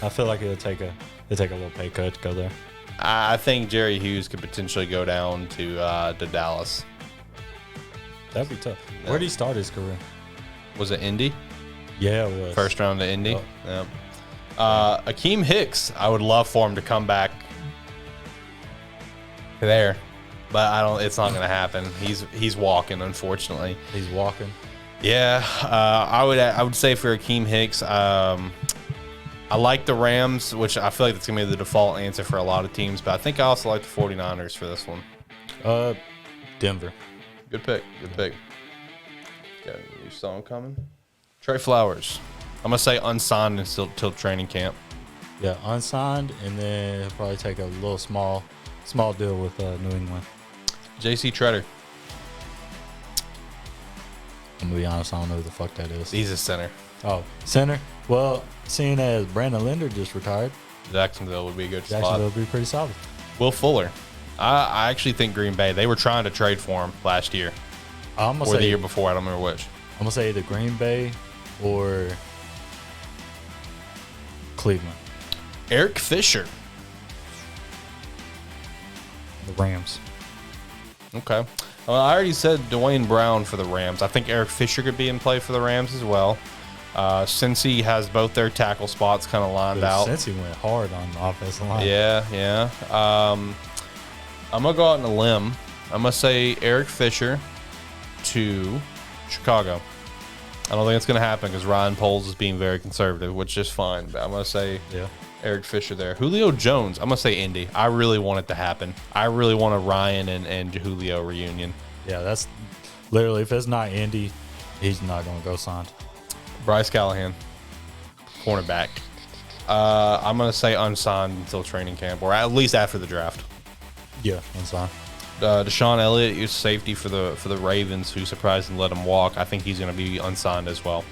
Speaker 2: I feel like it'll take a little pay cut to go there.
Speaker 1: I think Jerry Hughes could potentially go down to Dallas.
Speaker 2: That'd be tough.
Speaker 1: Yeah.
Speaker 2: Where did he start his career?
Speaker 1: Was it Indy?
Speaker 2: Yeah, it was.
Speaker 1: First round to Indy.
Speaker 2: Oh.
Speaker 1: Yeah. Akeem Hicks, I would love for him to come back there, but it's not going to happen. He's walking, unfortunately.
Speaker 2: He's walking.
Speaker 1: Yeah, I would say for Akeem Hicks, I like the Rams, which I feel like that's going to be the default answer for a lot of teams, but I think I also like the 49ers for this one.
Speaker 2: Denver.
Speaker 1: Good pick. Got a new song coming. Trey Flowers. I'm going to say unsigned until training camp.
Speaker 2: Yeah, unsigned, and then he'll probably take a little small deal with New England.
Speaker 1: J.C. Treader.
Speaker 2: I'm going to be honest, I don't know who the fuck that is.
Speaker 1: He's a center.
Speaker 2: Oh, center? Well, seeing as Brandon Linder just retired,
Speaker 1: Jacksonville would be a good
Speaker 2: Jacksonville
Speaker 1: spot.
Speaker 2: would be pretty solid.
Speaker 1: Will Fuller. I actually think Green Bay, they were trying to trade for him last year.
Speaker 2: I'm gonna
Speaker 1: or
Speaker 2: say,
Speaker 1: the year before, I don't remember which.
Speaker 2: I'm going to say either Green Bay or Cleveland.
Speaker 1: Eric Fisher.
Speaker 2: The Rams.
Speaker 1: Okay. Well, I already said Dwayne Brown for the Rams. I think Eric Fisher could be in play for the Rams as well. Cincy has both their tackle spots kind of lined out.
Speaker 2: Cincy went hard on the offensive line.
Speaker 1: Yeah. I'm going to go out on a limb. I'm going to say Eric Fisher to Chicago. I don't think it's going to happen because Ryan Poles is being very conservative, which is fine. But I'm going to say Eric Fisher there. Julio Jones, I'm going to say Indy. I really want it to happen. I really want a Ryan and Julio reunion.
Speaker 2: Yeah, that's literally, if it's not Indy, he's not going to go signed.
Speaker 1: Bryce Callahan, cornerback. I'm going to say unsigned until training camp, or at least after the draft.
Speaker 2: Yeah, unsigned.
Speaker 1: Deshaun Elliott is safety for the Ravens, who surprisingly let him walk. I think he's going to be unsigned as well.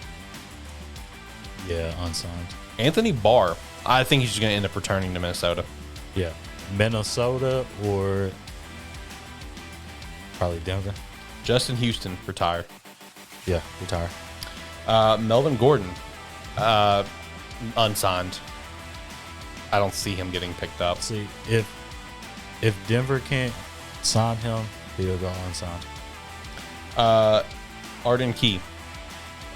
Speaker 2: Yeah, unsigned.
Speaker 1: Anthony Barr. I think he's just going to end up returning to Minnesota.
Speaker 2: Yeah. Minnesota or probably Denver.
Speaker 1: Justin Houston, retire.
Speaker 2: Yeah, retire.
Speaker 1: Melvin Gordon, unsigned. I don't see him getting picked up.
Speaker 2: See, if Denver can't sign him, he'll go unsigned.
Speaker 1: Arden Key.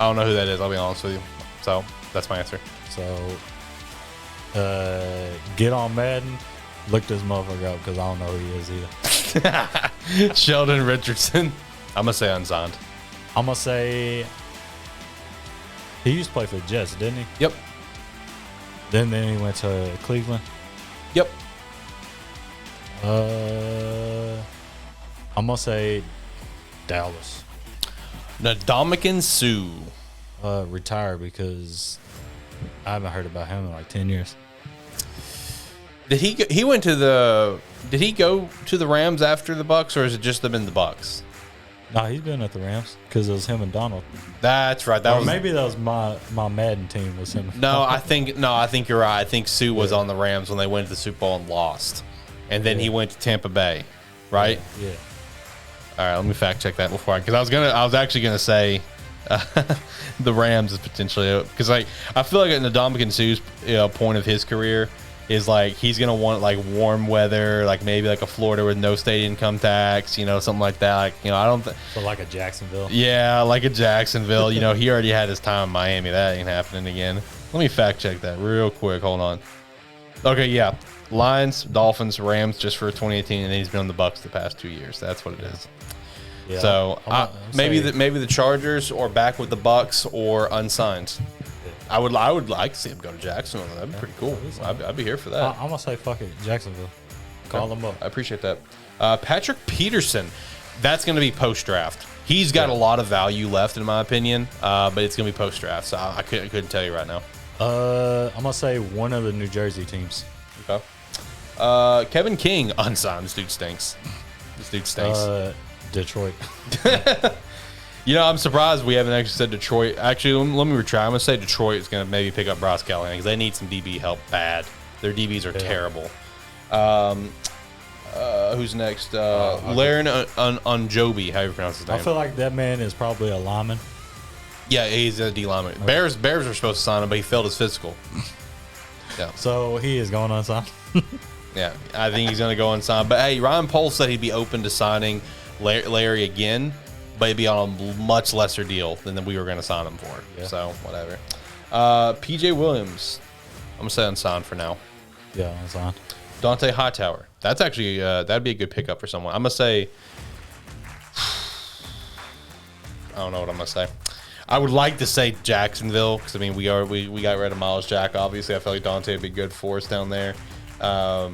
Speaker 1: I don't know who that is, I'll be honest with you. So, that's my answer.
Speaker 2: So, get on Madden, look this motherfucker up because I don't know who he is either.
Speaker 1: Sheldon Richardson. I'm going to say unsigned.
Speaker 2: I'm going to say he used to play for the Jets, didn't he?
Speaker 1: Yep.
Speaker 2: Then he went to Cleveland.
Speaker 1: Yep.
Speaker 2: I'm going to say Dallas.
Speaker 1: Ndamukong Suh.
Speaker 2: Retire because I haven't heard about him in like 10 years.
Speaker 1: Did he go to the Rams after the Bucks, or has it just been the Bucks?
Speaker 2: No, he's been at the Rams because it was him and Donald.
Speaker 1: That's right.
Speaker 2: Maybe that was my Madden team was him.
Speaker 1: I think you're right. I think Suh was on the Rams when they went to the Super Bowl and lost, and then he went to Tampa Bay, right?
Speaker 2: Yeah.
Speaker 1: All right, let me fact check that before because I was actually gonna say the Rams is potentially because I feel like Ndamukong Suh's point of his career is like he's gonna want like warm weather, like maybe like a Florida with no state income tax, something like that. Like, I don't think
Speaker 2: so. Like a Jacksonville.
Speaker 1: Yeah, like a Jacksonville. He already had his time in Miami. That ain't happening again. Let me fact check that real quick. Hold on. Okay, yeah, Lions, Dolphins, Rams just for 2018, and then he's been on the Bucks the past 2 years. That's what it is.
Speaker 2: Yeah,
Speaker 1: So maybe the Chargers or back with the Bucks or unsigned. I would like to see him go to Jacksonville. That'd be pretty cool. I'd be here for that.
Speaker 2: I'm gonna say fuck it, Jacksonville. Call them up.
Speaker 1: I appreciate that. Patrick Peterson. That's going to be post draft. He's got a lot of value left in my opinion, but it's going to be post draft. So I couldn't tell you right now.
Speaker 2: I'm gonna say one of the New Jersey teams.
Speaker 1: Okay. Kevin King unsigned. This dude stinks.
Speaker 2: Detroit.
Speaker 1: I'm surprised we haven't actually said Detroit. Actually, let me retry. I'm going to say Detroit is going to maybe pick up Bryce Callahan because they need some DB help bad. Their DBs are terrible. Who's next? Laren Unjobi. How do you pronounce his name?
Speaker 2: I feel like that man is probably a lineman.
Speaker 1: Yeah, he's a D lineman. Okay. Bears were supposed to sign him, but he failed his physical. Yeah.
Speaker 2: So he is going unsigned.
Speaker 1: Yeah, I think he's going to go unsigned. But hey, Ryan Poles said he'd be open to signing Larry again, but it'd be on a much lesser deal than we were going to sign him for. Yeah. So, whatever. PJ Williams. I'm going to say unsigned for now.
Speaker 2: Yeah, unsigned.
Speaker 1: Dante Hightower. That's actually, that'd be a good pickup for someone. I'm going to say, I don't know what I'm going to say. I would like to say Jacksonville because, we got rid of Miles Jack, obviously. I feel like Dante would be good for us down there. But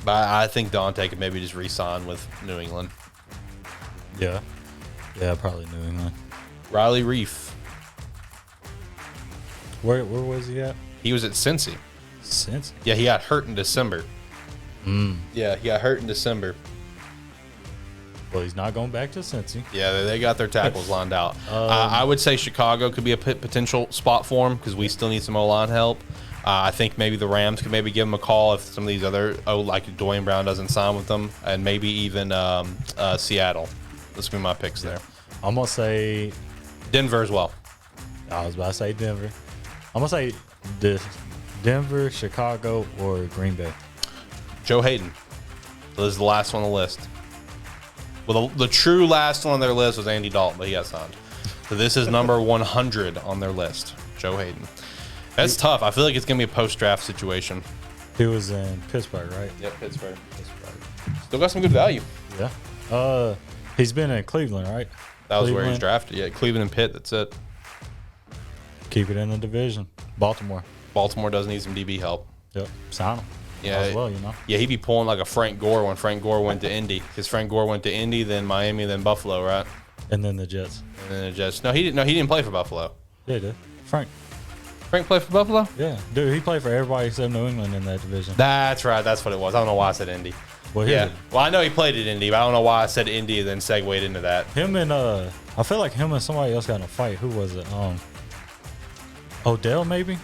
Speaker 1: I think Dante could maybe just re-sign with New England.
Speaker 2: Yeah. Yeah, probably New England.
Speaker 1: Riley Reef.
Speaker 2: Where was he at?
Speaker 1: He was at Cincy.
Speaker 2: Cincy?
Speaker 1: Yeah, he got hurt in December. Yeah, he got hurt in December.
Speaker 2: Well, he's not going back to Cincy.
Speaker 1: Yeah, they got their tackles lined out. I would say Chicago could be a potential spot for him because we still need some O-line help. I think maybe the Rams could maybe give him a call if some of these other, like Dwayne Brown doesn't sign with them, and maybe even Seattle. Those would be my picks there.
Speaker 2: I'm going to say
Speaker 1: Denver as well.
Speaker 2: I was about to say Denver. I'm going to say Denver, Chicago, or Green Bay.
Speaker 1: Joe Hayden. This is the last one on the list. Well, the true last one on their list was Andy Dalton, but he got signed. So this is number 100 on their list, Joe Hayden. That's tough. I feel like it's going to be a post-draft situation.
Speaker 2: He was in Pittsburgh, right?
Speaker 1: Yep, Pittsburgh. Still got some good value.
Speaker 2: Yeah. He's been in Cleveland, right?
Speaker 1: That was where he was drafted. Yeah, Cleveland and Pitt. That's it.
Speaker 2: Keep it in the division. Baltimore
Speaker 1: does need some DB help.
Speaker 2: Yep. Sign him.
Speaker 1: Yeah.
Speaker 2: As well,
Speaker 1: Yeah, he'd be pulling like a Frank Gore when Frank Gore went to Indy. Because Frank Gore went to Indy, then Miami, then Buffalo, right?
Speaker 2: And then the Jets.
Speaker 1: And then the Jets. No, he didn't play for Buffalo.
Speaker 2: Yeah, he did. Frank
Speaker 1: played for Buffalo?
Speaker 2: Yeah. Dude, he played for everybody except New England in that division.
Speaker 1: That's right. That's what it was. I don't know why I said Indy.
Speaker 2: Well,
Speaker 1: yeah. Well, I know he played at Indy, but I don't know why I said Indy and then segued into that.
Speaker 2: Him and I feel like him and somebody else got in a fight. Who was it? Odell, maybe?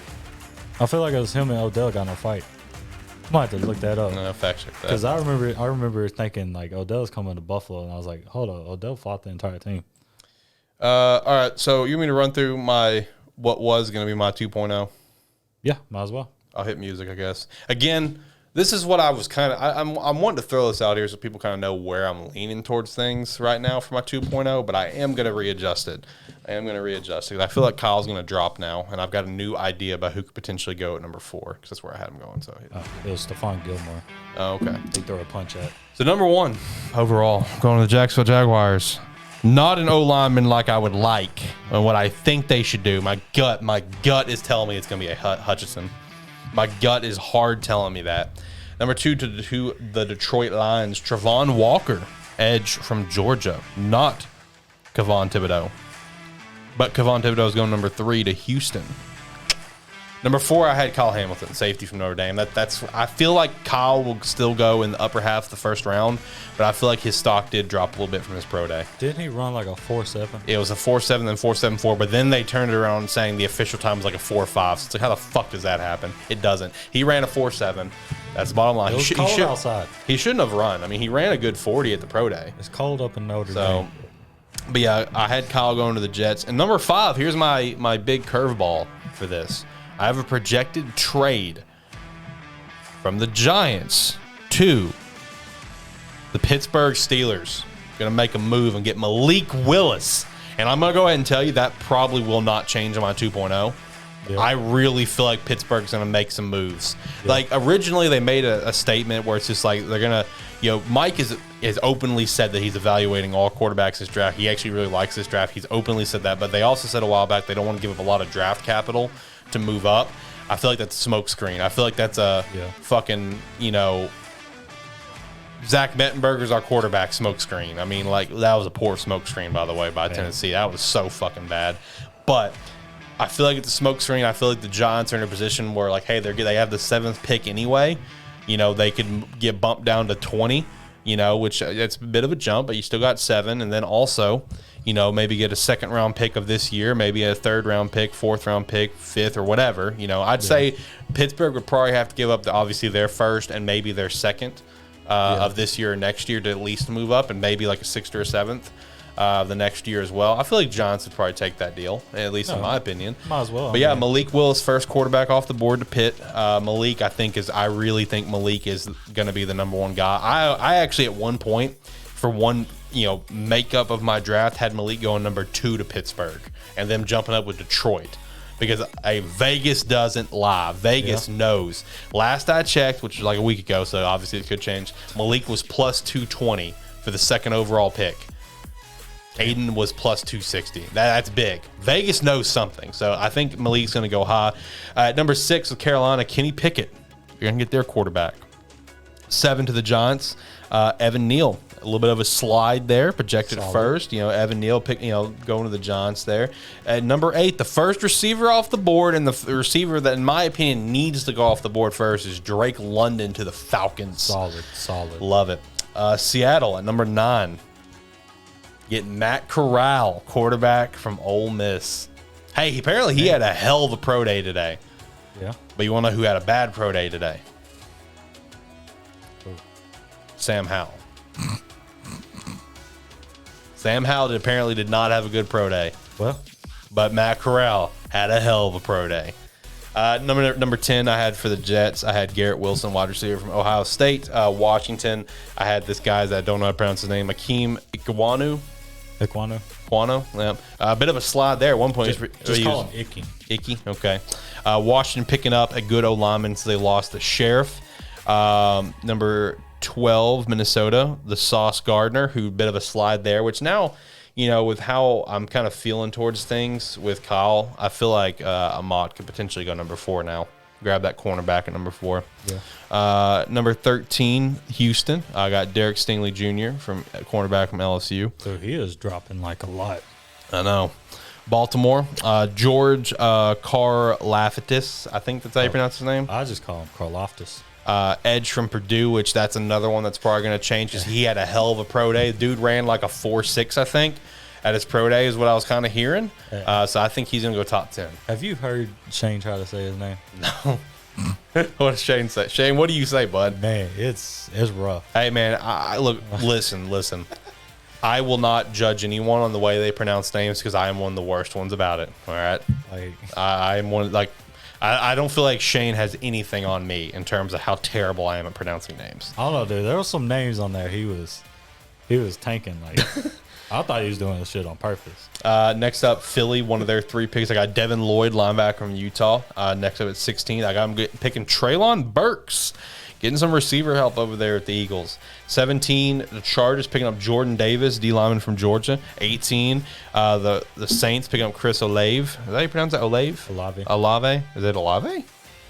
Speaker 2: I feel like it was him and Odell got in a fight. Might have to look that up.
Speaker 1: No, fact check that.
Speaker 2: Because I remember thinking like Odell's coming to Buffalo, and I was like, hold on, Odell fought the entire team.
Speaker 1: All right, so you want me to run through what was going to be my 2.0?
Speaker 2: Yeah, might as well.
Speaker 1: I'll hit music, I guess. Again, this is what I was kind of. I'm wanting to throw this out here so people kind of know where I'm leaning towards things right now for my 2.0, but I am going to readjust it. Because I feel like Kyle's going to drop now, and I've got a new idea about who could potentially go at number 4, because that's where I had him going. So
Speaker 2: It was Stefan Gilmore.
Speaker 1: Oh, okay.
Speaker 2: He threw a punch at.
Speaker 1: So number 1 overall, going to the Jacksonville Jaguars. Not an O-lineman like I would like, and what I think they should do. My gut is telling me it's going to be a Hutchinson. My gut is hard telling me that. Number 2 to the Detroit Lions, Travon Walker, edge from Georgia, not Kayvon Thibodeau. But Kayvon Thibodeau is going number 3 to Houston. Number 4, I had Kyle Hamilton, safety from Notre Dame. I feel like Kyle will still go in the upper half of the first round, but I feel like his stock did drop a little bit from his pro day.
Speaker 2: Didn't he run like a 4.7?
Speaker 1: It was a 4.7, then 4.74, but then they turned it around saying the official time was like a 4.5. So it's like, how the fuck does that happen? It doesn't. He ran a 4.7. That's the bottom line.
Speaker 2: It was cold outside.
Speaker 1: He shouldn't have run. I mean, he ran a good 40 at the pro day.
Speaker 2: It's cold up in Notre Dame.
Speaker 1: But yeah, I had Kyle going to the Jets. And number 5, here's my big curveball for this. I have a projected trade from the Giants to the Pittsburgh Steelers. Going to make a move and get Malik Willis. And I'm going to go ahead and tell you that probably will not change on my 2.0. Yeah. I really feel like Pittsburgh's going to make some moves. Yeah. Like, originally they made a statement where it's just like they're going to, Mike has openly said that he's evaluating all quarterbacks this draft. He actually really likes this draft. He's openly said that. But they also said a while back they don't want to give up a lot of draft capital to move up. I feel like that's a smokescreen. I feel like that's a fucking, Zach Mettenberger's our quarterback smokescreen. I mean, like, that was a poor smokescreen, by the way, by Tennessee. That was so fucking bad. But I feel like it's a smokescreen. I feel like the Giants are in a position where, like, hey, they have the 7th pick anyway. They could get bumped down to 20, which it's a bit of a jump, but you still got 7. And then also, maybe get a 2nd-round pick of this year, maybe a 3rd-round pick, 4th-round pick, 5th, or whatever. I'd say Pittsburgh would probably have to give up, obviously, their 1st and maybe their 2nd of this year or next year to at least move up, and maybe like a 6th or a 7th the next year as well. I feel like Giants would probably take that deal, at least in my opinion.
Speaker 2: Might as well.
Speaker 1: But yeah, Malik Willis, first quarterback off the board to Pitt. I really think Malik is going to be the number 1 guy. I actually at one point, for one makeup of my draft, had Malik going number 2 to Pittsburgh and them jumping up with Detroit. Because Vegas doesn't lie. Vegas knows. Last I checked, which was like a week ago, so obviously it could change, Malik was plus 220 for the 2nd overall pick. Hayden was plus 260. That's big. Vegas knows something. So I think Malik's going to go high. At number 6 with Carolina, Kenny Pickett. You're going to get their quarterback. 7 to the Giants, Evan Neal. A little bit of a slide there, projected first. Evan Neal going to the Giants there. At number 8, the first receiver off the board, and the receiver that, in my opinion, needs to go off the board first is Drake London to the Falcons.
Speaker 2: Solid.
Speaker 1: Love it. Seattle at number 9. Get Matt Corral, quarterback from Ole Miss. Hey, apparently he had a hell of a pro day today.
Speaker 2: Yeah.
Speaker 1: But you want to know who had a bad pro day today?
Speaker 2: Who?
Speaker 1: Sam Howell. Sam Howell apparently did not have a good pro day.
Speaker 2: Well,
Speaker 1: but Matt Corral had a hell of a pro day. Number 10, I had for the Jets, I had Garrett Wilson, wide receiver from Ohio State. Washington, I had this guy that I don't know how to pronounce his name, Akeem Ikwanu. Yeah. A bit of a slide there at one point.
Speaker 2: Just call him Icky.
Speaker 1: Icky, okay. Washington picking up a good O-lineman, so they lost the Sheriff. Number 12, Minnesota, the Sauce Gardner, who a bit of a slide there, which now, with how I'm kind of feeling towards things with Kyle, I feel like Ahmad could potentially go number 4 now. Grab that cornerback at number 4. Yeah. Number 13, Houston. I got Derek Stingley Jr. from cornerback from LSU.
Speaker 2: So he is dropping like a lot.
Speaker 1: I know. Baltimore, George Karlaftis. I think that's how you pronounce his name.
Speaker 2: I just call him Karlaftis.
Speaker 1: Edge from Purdue, which that's another one that's probably going to change because he had a hell of a pro day. The dude ran like a 4.6, I think, at his pro day is what I was kind of hearing. So I think he's going to go top 10.
Speaker 2: Have you heard Shane try to say his name?
Speaker 1: No. What does Shane say? Shane, what do you say, bud?
Speaker 2: Man, it's rough.
Speaker 1: Hey, man, look, listen. I will not judge anyone on the way they pronounce names because I am one of the worst ones about it. All right?
Speaker 2: Like,
Speaker 1: I'm one, like, I don't feel like Shane has anything on me in terms of how terrible I am at pronouncing names.
Speaker 2: I don't know, dude. There were some names on there he was tanking. Like, I thought he was doing this shit on purpose.
Speaker 1: Next up, Philly, one of their 3 picks. I got Devin Lloyd, linebacker from Utah. Next up at 16, I got him picking Treylon Burks, getting some receiver help over there at the Eagles. 17, the Chargers picking up Jordan Davis, D lineman from Georgia. 18, the Saints picking up Chris Olave. Is that how you pronounce that? Olave? Olave. Is it Olave?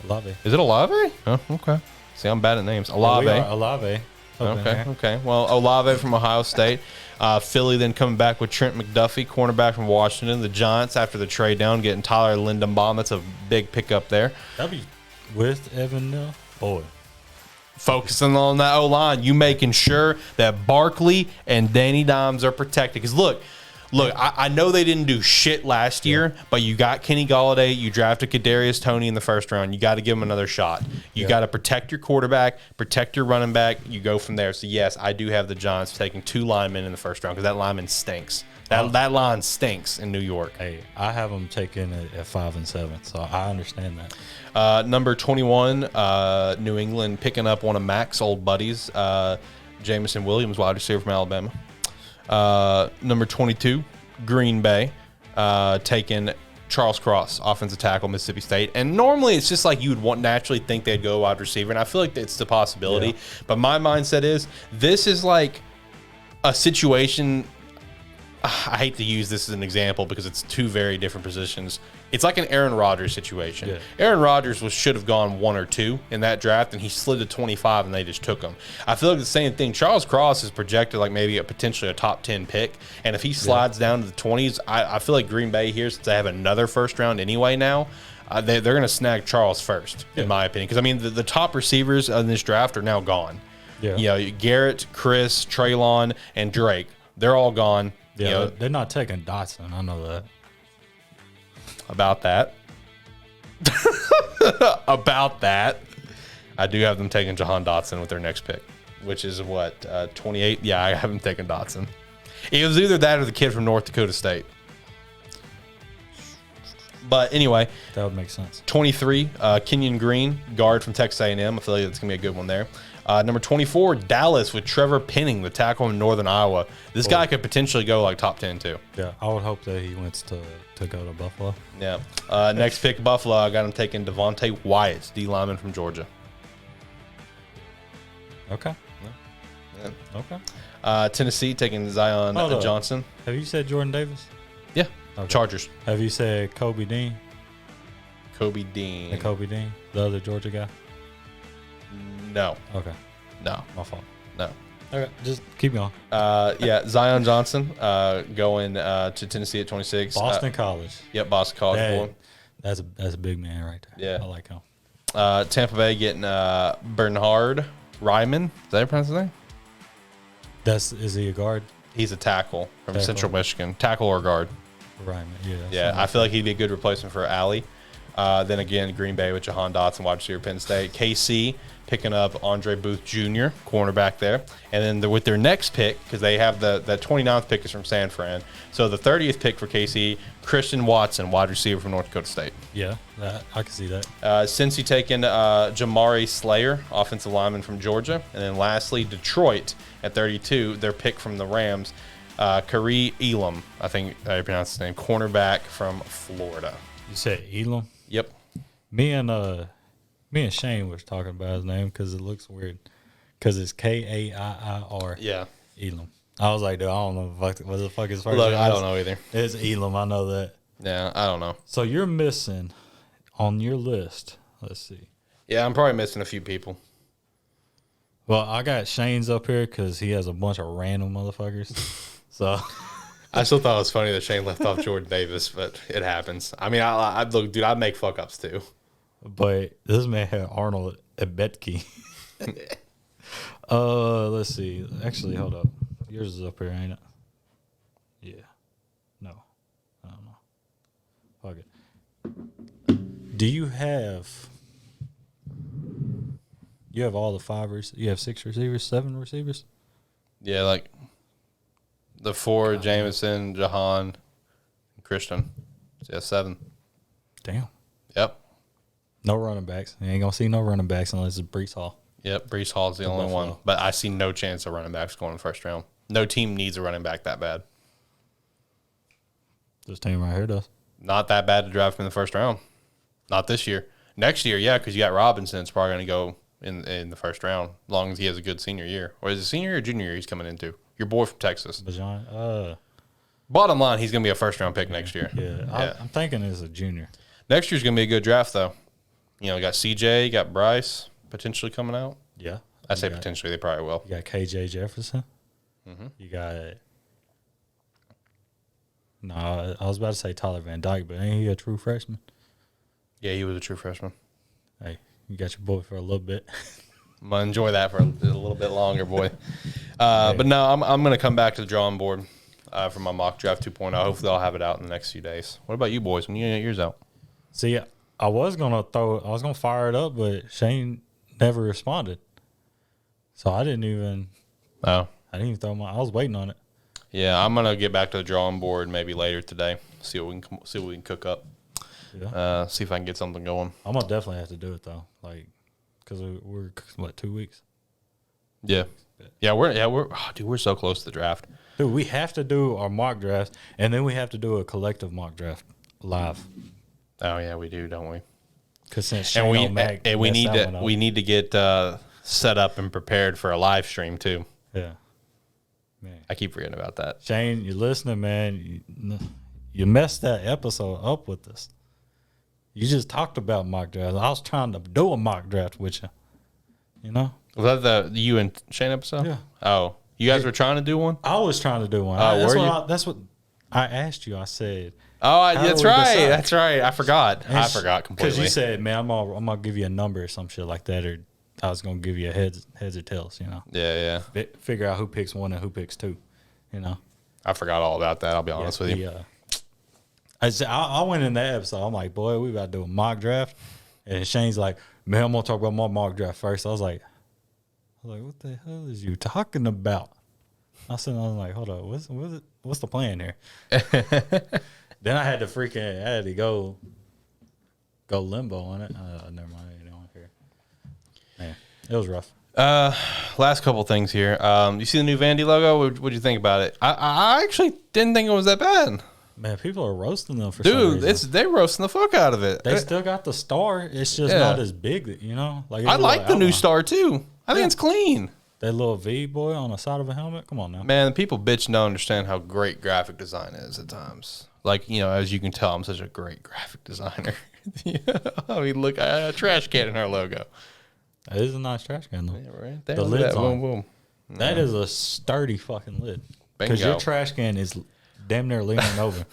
Speaker 2: Olave.
Speaker 1: Is it Olave? Oh, okay. See, I'm bad at names. Olave.
Speaker 2: Olave.
Speaker 1: Okay. Well, Olave from Ohio State. Philly then coming back with Trent McDuffie, cornerback from Washington. The Giants, after the trade down, getting Tyler Lindenbaum. That's a big pickup there.
Speaker 2: That'd be with Evan Neal. Boy.
Speaker 1: Focusing on that O-line, you making sure that Barkley and Danny Dimes are protected. Because, look, I know they didn't do shit last year, but you got Kenny Golladay. You drafted Kadarius Toney in the first round. You got to give him another shot. You got to protect your quarterback, protect your running back. You go from there. So, yes, I do have the Giants taking 2 linemen in the first round because that lineman stinks. That line stinks in New York.
Speaker 2: Hey, I have them taken at 5 and 7, so I understand that.
Speaker 1: Number 21, New England picking up one of Mac's old buddies, Jamison Williams, wide receiver from Alabama. Number 22, Green Bay, taking Charles Cross, offensive tackle, Mississippi State. And normally it's just like you would naturally think they'd go wide receiver, and I feel like it's the possibility. Yeah. But my mindset is this is like a situation. I hate to use this as an example because it's 2 very different positions. It's like an Aaron Rodgers situation. Yeah. Aaron Rodgers should have gone 1 or 2 in that draft, and he slid to 25, and they just took him. I feel like the same thing. Charles Cross is projected like maybe potentially a top 10 pick, and if he slides down to the 20s, I feel like Green Bay here, since they have another first round anyway now, they're going to snag Charles first, in my opinion. Because, I mean, the top receivers in this draft are now gone. Yeah. You know, Garrett, Chris, Treylon, and Drake, they're all gone.
Speaker 2: Yeah,
Speaker 1: you know,
Speaker 2: they're not taking Dotson. I know that.
Speaker 1: About that. I do have them taking Jahan Dotson with their next pick, which is what, 28? Yeah, I have them taking Dotson. It was either that or the kid from North Dakota State. But anyway.
Speaker 2: That would make sense.
Speaker 1: 23, Kenyon Green, guard from Texas A&M. I feel like that's going to be a good one there. Number 24, Dallas with Trevor Penning, the tackle from Northern Iowa. This guy could potentially go like top 10 too.
Speaker 2: Yeah, I would hope that he wants to go to Buffalo.
Speaker 1: Yeah. Next pick, Buffalo. I got him taking Devontae Wyatt, D lineman from Georgia.
Speaker 2: Okay.
Speaker 1: Yeah.
Speaker 2: Okay.
Speaker 1: Tennessee taking Zion Johnson.
Speaker 2: Have you said Jordan Davis?
Speaker 1: Yeah. Okay. Chargers.
Speaker 2: Have you said Kobe Dean?
Speaker 1: Kobe Dean.
Speaker 2: Kobe Dean, the other Georgia guy?
Speaker 1: No.
Speaker 2: Okay.
Speaker 1: No.
Speaker 2: My fault.
Speaker 1: No.
Speaker 2: Okay, just keep going.
Speaker 1: Yeah, Zion Johnson going to Tennessee at 26.
Speaker 2: Boston College.
Speaker 1: Yep, Boston College.
Speaker 2: That's a big man right there.
Speaker 1: Yeah.
Speaker 2: I like him.
Speaker 1: Tampa Bay getting Bernhard Ryman. Is that how you pronounce his name?
Speaker 2: Is he a guard?
Speaker 1: He's a tackle from Central Michigan. Tackle or guard.
Speaker 2: Ryman, yeah.
Speaker 1: Yeah, I feel like he'd be a good replacement for Alley. Then again, Green Bay with Jahan Dotson, wide receiver, Penn State. KC picking up Andre Booth Jr., cornerback there. And then with their next pick, because they have the 29th pick is from San Fran. So the 30th pick for KC, Christian Watson, wide receiver from North Dakota State.
Speaker 2: Yeah, I can see that.
Speaker 1: Cincy taking Jamari Slayer, offensive lineman from Georgia. And then lastly, Detroit at 32, their pick from the Rams, Kari Elam, I think I pronounce his name, cornerback from Florida.
Speaker 2: You said Elam?
Speaker 1: Yep.
Speaker 2: Me and Shane was talking about his name because it looks weird. Because it's Kaiir.
Speaker 1: Yeah.
Speaker 2: Elam. I was like, dude, I don't know what the fuck his first
Speaker 1: name
Speaker 2: is.
Speaker 1: I don't know either.
Speaker 2: It's Elam. I know that.
Speaker 1: Yeah, I don't know.
Speaker 2: So you're missing on your list. Let's see.
Speaker 1: Yeah, I'm probably missing a few people.
Speaker 2: Well, I got Shane's up here because he has a bunch of random motherfuckers. So
Speaker 1: I still thought it was funny that Shane left off Jordan Davis, but it happens. I mean, I look, dude, I make fuck ups too.
Speaker 2: But this man had Arnold Ebetke. Let's see. Actually, hold up. Yours is up here, ain't it? Yeah. Fuck it. Do you have all the 5 you have 6 receivers, 7 receivers?
Speaker 1: Yeah, like the 4, Jameson, Jahan, Christian. Yeah, 7.
Speaker 2: Damn.
Speaker 1: Yep.
Speaker 2: No running backs. You ain't gonna see no running backs unless it's Brees Hall.
Speaker 1: Yep, Brees Hall's the only
Speaker 2: Buffalo.
Speaker 1: one. But I see no chance of running backs going in the first round. No team needs a running back that bad.
Speaker 2: This team right here does.
Speaker 1: Not that bad to draft him in the first round. Not this year. Next year, yeah, because you got Robinson. It's probably going to go in the first round, as long as he has a good senior year. Or is it senior or junior year he's coming into? Your boy from Texas.
Speaker 2: Bajan,
Speaker 1: Bottom line, he's going to be a first-round pick next year.
Speaker 2: yeah. I'm thinking as a junior.
Speaker 1: Next year's going to be a good draft, though. You know, you got CJ, you got Bryce potentially coming out.
Speaker 2: Yeah.
Speaker 1: I say potentially. They probably will.
Speaker 2: You got KJ Jefferson. You got... No, I was about to say Tyler Van Dyke, but ain't he a true freshman?
Speaker 1: Yeah, he was a true freshman.
Speaker 2: Hey, you got your boy for a little bit.
Speaker 1: I'm going to enjoy that for a little bit longer, boy. But no, I'm going to come back to the drawing board for my mock draft 2.0. Hopefully I'll have it out in the next few days. What about you boys? When you get yours out?
Speaker 2: See, I was gonna fire it up, but Shane never responded. So I didn't even throw I was waiting on it.
Speaker 1: Yeah, I'm going to get back to the drawing board maybe later today. See what we can cook up.
Speaker 2: Yeah.
Speaker 1: See if I can get something going.
Speaker 2: I'm gonna definitely have to do it though, like, because we're what, 2 weeks?
Speaker 1: Yeah, we're so close to the draft.
Speaker 2: Dude, we have to do our mock draft, and then we have to do a collective mock draft live.
Speaker 1: Oh yeah, we do, don't we?
Speaker 2: Because since
Speaker 1: we need to get set up and prepared for a live stream too.
Speaker 2: Yeah, man.
Speaker 1: I keep forgetting about that.
Speaker 2: Shane, you're listening, man. You messed that episode up with us. You just talked about mock drafts. I was trying to do a mock draft with you. You know?
Speaker 1: Was that the you and Shane episode?
Speaker 2: Yeah.
Speaker 1: Oh, you guys were trying to do one?
Speaker 2: I was trying to do one. That's what I asked you. I said.
Speaker 1: Oh, that's right. That's right. I forgot. I forgot completely.
Speaker 2: Because you said, man, I'm gonna give you a number or some shit like that, or I was gonna give you a heads or tails. You know?
Speaker 1: Yeah.
Speaker 2: Figure out who picks 1 and who picks 2. You know?
Speaker 1: I forgot all about that. I'll be honest with you.
Speaker 2: I went in that episode. I'm like, boy, we about to do a mock draft, and Shane's like, man, I'm gonna talk about my mock draft first. I was like, what the hell is you talking about? I was like, hold on, what's the plan here? Then I had to go limbo on it. Never mind, I don't care. Man, it was rough.
Speaker 1: Last couple things here. You see the new Vandy logo? What'd you think about it? I actually didn't think it was that bad.
Speaker 2: Man, people are roasting them for some reason.
Speaker 1: They're roasting the fuck out of it.
Speaker 2: They still got the star. It's just not as big, you know? Like
Speaker 1: I like the new star, too. I think it's clean.
Speaker 2: That little V, boy, on the side of a helmet. Come on now.
Speaker 1: Man, people bitch don't understand how great graphic design is at times. Like, you know, as you can tell, I'm such a great graphic designer. I mean, look, a trash can in our logo.
Speaker 2: That is a nice trash can, though.
Speaker 1: Yeah, right there.
Speaker 2: The lid's on.
Speaker 1: Boom, boom.
Speaker 2: That is a sturdy fucking lid.
Speaker 1: Bingo.
Speaker 2: Because your trash can is damn near leaning over.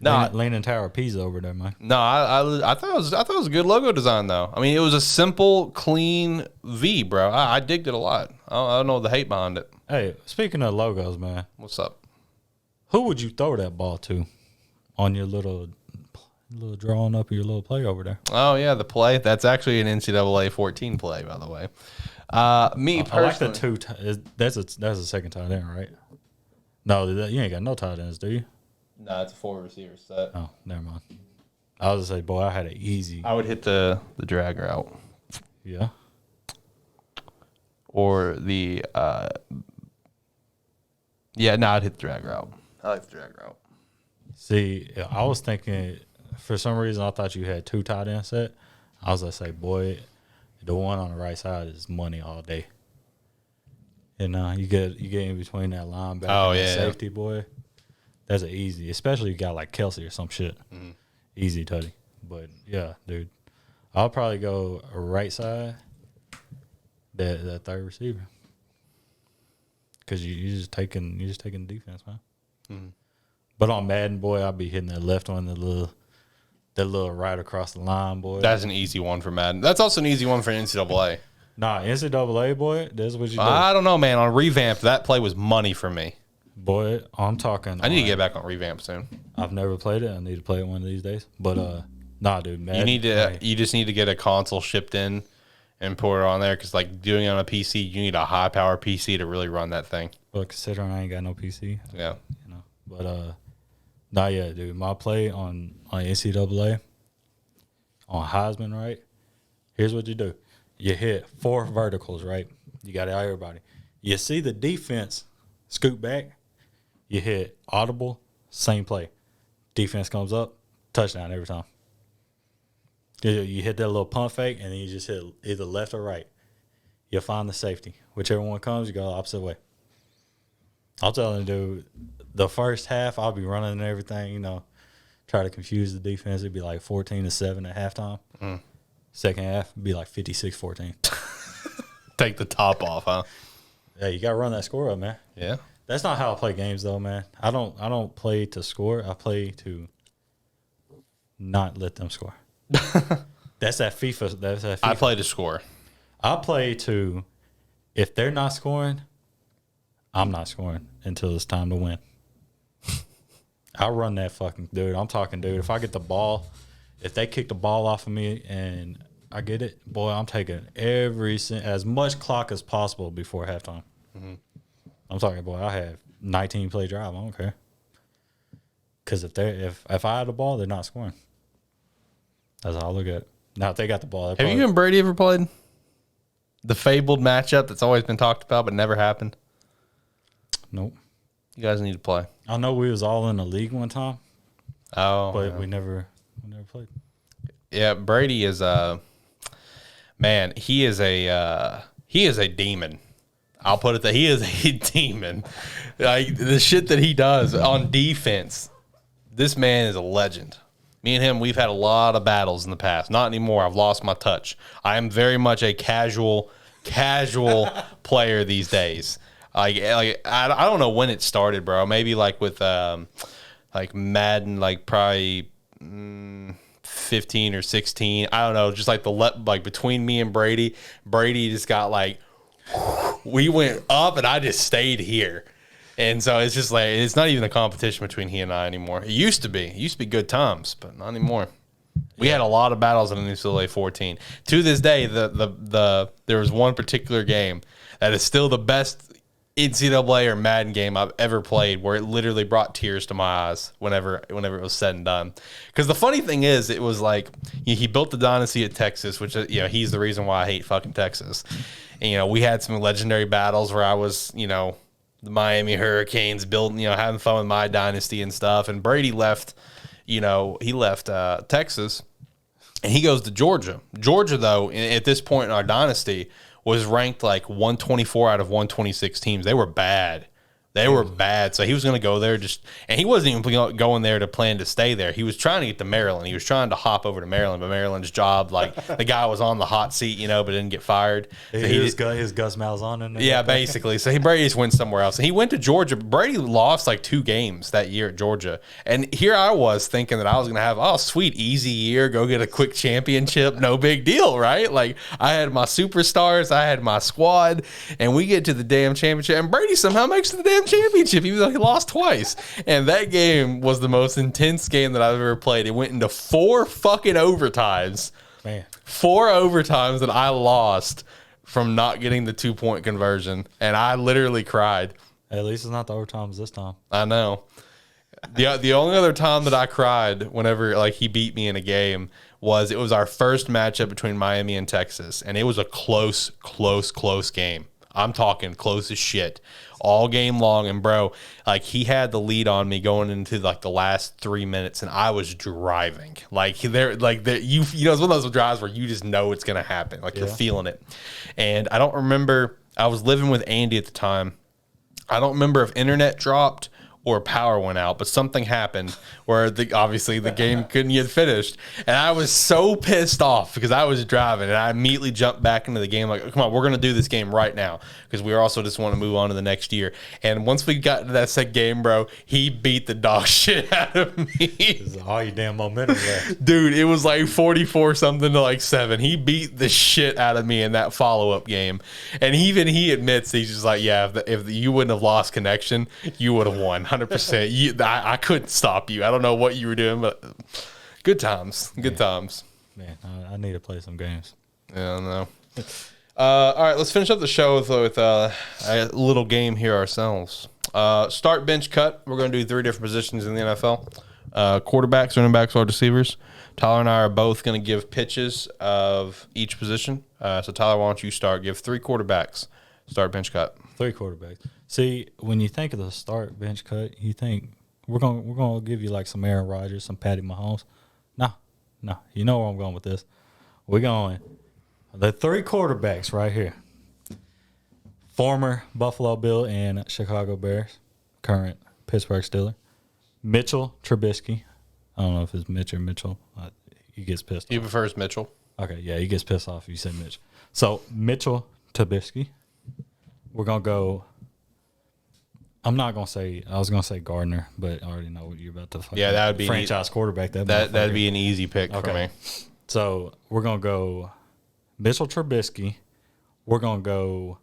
Speaker 2: Leaning Tower of Pisa over there, man.
Speaker 1: No, I thought it was a good logo design though. I mean, it was a simple, clean V, bro. I digged it a lot. I don't know the hate behind it.
Speaker 2: Hey, speaking of logos, man,
Speaker 1: What's up?
Speaker 2: who would you throw that ball to on your little drawing up of your little play over there?
Speaker 1: Oh yeah, the play. That's actually an NCAA 14 play, by the way. Me personally,
Speaker 2: I like the two. That's a second tight end, right? No, you ain't got no tight ends, do you?
Speaker 1: No, it's a 4 receiver set.
Speaker 2: Oh, never mind. I was gonna say, boy, I had it easy.
Speaker 1: I would hit the drag route.
Speaker 2: Yeah.
Speaker 1: Or the I'd hit the drag route. I like the drag route.
Speaker 2: See, I was thinking for some reason I thought you had 2 tight end set. I was gonna say, boy, the one on the right side is money all day. And you get in between that linebacker and that safety, boy. That's an easy, especially you got like Kelsey or some shit. Mm-hmm. Easy tutty. But yeah, dude, I'll probably go right side, that third receiver, because you're just taking defense, man. Mm-hmm. But on Madden, boy, I'll be hitting that left one, that little right across the line, boy.
Speaker 1: That's an easy one for Madden. That's also an easy one for NCAA.
Speaker 2: Nah, NCAA, boy, that's what you do.
Speaker 1: I don't know, man. On Revamp, that play was money for me.
Speaker 2: Boy, I'm talking.
Speaker 1: I need to get back on Revamp soon.
Speaker 2: I've never played it. I need to play it one of these days. But nah, dude, man.
Speaker 1: You just need to get a console shipped in and put it on there because like doing it on a PC, you need a high power PC to really run that thing.
Speaker 2: Well, considering I ain't got no PC.
Speaker 1: Yeah.
Speaker 2: You know. But not yet, dude. My play on NCAA on Heisman, right? Here's what you do. You hit 4 verticals, right? You got everybody. You see the defense scoot back. You hit audible, same play. Defense comes up, touchdown every time. You hit that little pump fake, and then you just hit either left or right. You'll find the safety. Whichever one comes, you go the opposite way. I'm telling you, dude, the first half, I'll be running and everything, you know, try to confuse the defense. It'd be like 14-7 at halftime. Second half, it'd be like 56-14.
Speaker 1: Take the top off, huh?
Speaker 2: Yeah, you got to run that score up, man.
Speaker 1: Yeah.
Speaker 2: That's not how I play games, though, man. I don't play to score. I play to not let them score. That's that FIFA. That's that FIFA.
Speaker 1: I play to score.
Speaker 2: I play to, if they're not scoring, I'm not scoring until it's time to win. I'll run that fucking dude. I'm talking, dude. If I get the ball, if they kick the ball off of me and I get it, boy, I'm taking as much clock as possible before halftime. I'm talking, boy, I have 19 play drive. I don't care. Because if I had the ball, they're not scoring. That's how I look at it. Now, if they got the ball,
Speaker 1: have you and Brady ever played the fabled matchup that's always been talked about but never happened?
Speaker 2: Nope.
Speaker 1: You guys need to play.
Speaker 2: I know we was all in the league one time.
Speaker 1: Oh,
Speaker 2: but we never played.
Speaker 1: Yeah, Brady is man. He is a demon. I'll put it that he is a demon. Like the shit that he does on defense. This man is a legend. Me and him, we've had a lot of battles in the past. Not anymore. I've lost my touch. I am very much a casual player these days. I don't know when it started, bro. Maybe like with like Madden, like probably 15 or 16. I don't know. Just like like between me and Brady just got like we went up and I just stayed here. And so it's just like it's not even a competition between he and I anymore. It used to be. It used to be good times, but not anymore. We had a lot of battles in NCAA 14. To this day, there was one particular game that is still the best NCAA or Madden game I've ever played, where it literally brought tears to my eyes whenever it was said and done. Because the funny thing is, it was like he built the dynasty at Texas, which he's the reason why I hate fucking Texas. And we had some legendary battles where I was the Miami Hurricanes building, having fun with my dynasty and stuff. And Brady left, he left Texas and he goes to Georgia. Georgia, though, at this point in our dynasty, was ranked like 124 out of 126 teams. They were bad. They were bad. So he was going to go there and he wasn't even going there to plan to stay there. He was trying to get to Maryland. He was trying to hop over to Maryland, but Maryland's job, like the guy was on the hot seat, but didn't get fired. So
Speaker 2: his Gus Malzahn in there.
Speaker 1: Yeah, basically. So Brady just went somewhere else. And he went to Georgia. Brady lost like 2 games that year at Georgia. And here I was thinking that I was going to have, sweet, easy year, go get a quick championship. No big deal, right? Like I had my superstars, I had my squad, and we get to the damn championship. And Brady somehow makes it to the damn championship, even though he lost twice. And that game was the most intense game that I've ever played. It went into 4 fucking overtimes.
Speaker 2: Man.
Speaker 1: 4 overtimes that I lost from not getting the 2-point conversion. And I literally cried.
Speaker 2: At least it's not the overtimes this time.
Speaker 1: I know. The only other time that I cried whenever like he beat me in a game was it was our first matchup between Miami and Texas. And it was a close game. I'm talking close as shit all game long. And bro, like he had the lead on me going into like the last 3 minutes and I was driving it's one of those drives where you just know it's going to happen. Like you're feeling it. And I don't remember, I was living with Andy at the time. I don't remember if internet dropped or power went out, but something happened where obviously the game couldn't get finished. And I was so pissed off because I was driving and I immediately jumped back into the game like, come on, we're going to do this game right now because we also just want to move on to the next year. And once we got to that second game, bro, he beat the dog shit out of me.
Speaker 2: All your damn momentum left.
Speaker 1: Dude, it was like 44 something to like 7. He beat the shit out of me in that follow-up game. And even he admits, he's just like, yeah, if you wouldn't have lost connection, you would have won 100%. I couldn't stop you. I don't know what you were doing, but good times. Good times.
Speaker 2: Man, I need to play some games.
Speaker 1: Yeah, I know. All right, let's finish up the show with a little game here ourselves. Start, bench, cut. We're going to do 3 different positions in the NFL. Quarterbacks, running backs, wide receivers. Tyler and I are both going to give pitches of each position. So, Tyler, why don't you start? Give 3 quarterbacks. Start, bench, cut.
Speaker 2: 3 quarterbacks. See, when you think of the start, bench, cut, you think we're gonna give you like some Aaron Rodgers, some Patty Mahomes. No. You know where I'm going with this. We're going the 3 quarterbacks right here. Former Buffalo Bill and Chicago Bears, current Pittsburgh Steeler. Mitchell Trubisky. I don't know if it's Mitch or Mitchell. He gets pissed off.
Speaker 1: He prefers Mitchell.
Speaker 2: Okay, yeah, he gets pissed off if you say Mitch. So, Mitchell Trubisky. We're going to go – I'm not going to say – I was going to say Gardner, but I already know what you're about to fucking –
Speaker 1: Yeah, that would be
Speaker 2: franchise quarterback.
Speaker 1: That'd be an easy pick for me.
Speaker 2: So, we're going to go Mitchell Trubisky. We're going to go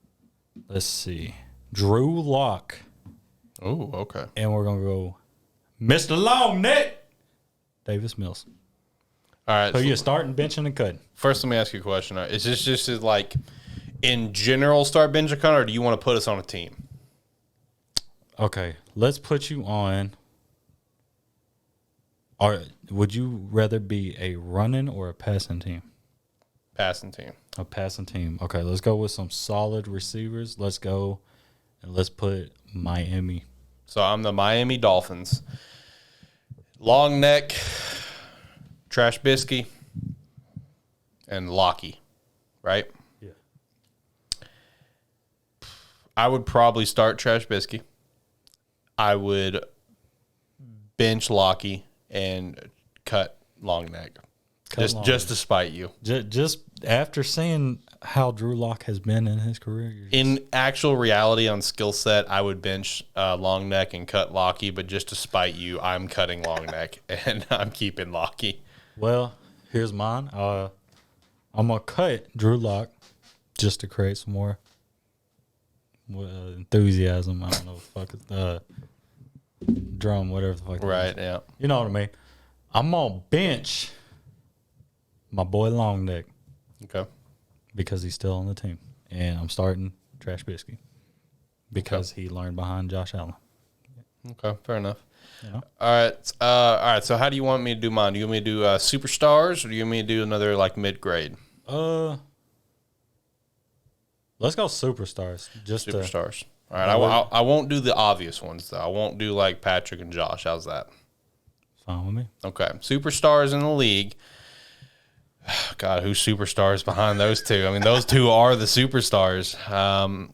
Speaker 2: – let's see – Drew Lock.
Speaker 1: Oh, okay.
Speaker 2: And we're going to go Mr. Long Neck, Davis Mills.
Speaker 1: All right.
Speaker 2: So, you're starting, benching, and cutting.
Speaker 1: First, let me ask you a question. Is this just like in general start, bench, or cut, or do you want to put us on a team?
Speaker 2: Okay, let's put you on. Or would you rather be a running or a passing team?
Speaker 1: Passing team.
Speaker 2: A passing team. Okay, let's go with some solid receivers. Let's go and let's put Miami.
Speaker 1: So I'm the Miami Dolphins. Long neck, Trash Bisky, and Locky, right?
Speaker 2: Yeah.
Speaker 1: I would probably start Trash Bisky. I would bench Locky and cut Long Neck. Just to spite you.
Speaker 2: Just after seeing how Drew Lock has been in his career.
Speaker 1: In actual reality on skill set, I would bench Long Neck and cut Locky, but just to spite you, I'm cutting Long Neck and I'm keeping Locky.
Speaker 2: Well, here's mine. I'm going to cut Drew Lock just to create some more enthusiasm. I don't know what the fuck it's drum, whatever the fuck.
Speaker 1: Right, yeah.
Speaker 2: You know what I mean? I'm going to bench my boy Long Neck.
Speaker 1: Okay.
Speaker 2: Because he's still on the team. And I'm starting Trash Bisky because he learned behind Josh Allen.
Speaker 1: Okay, fair enough.
Speaker 2: You know?
Speaker 1: All right. So how do you want me to do mine? Do you want me to do superstars, or do you want me to do another like mid grade?
Speaker 2: Let's go superstars. Just
Speaker 1: Superstars. All right. I won't do the obvious ones though. I won't do like Patrick and Josh. How's that?
Speaker 2: Fine with me.
Speaker 1: Okay. Superstars in the league. God, who's superstars behind those two? I mean, those two are the superstars.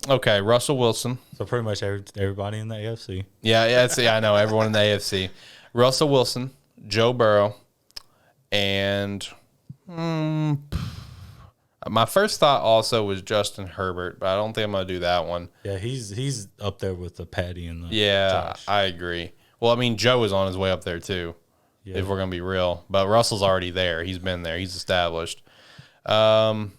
Speaker 1: Okay, Russell Wilson.
Speaker 2: So pretty much everybody in the AFC.
Speaker 1: Yeah, I know everyone in the AFC. Russell Wilson, Joe Burrow, and my first thought also was Justin Herbert, but I don't think I'm going to do that one.
Speaker 2: Yeah, he's up there with the Patty and the
Speaker 1: Josh. I agree. Well, I mean, Joe is on his way up there too. Yeah. If we're going to be real. But Russell's already there. He's been there. He's established. Okay,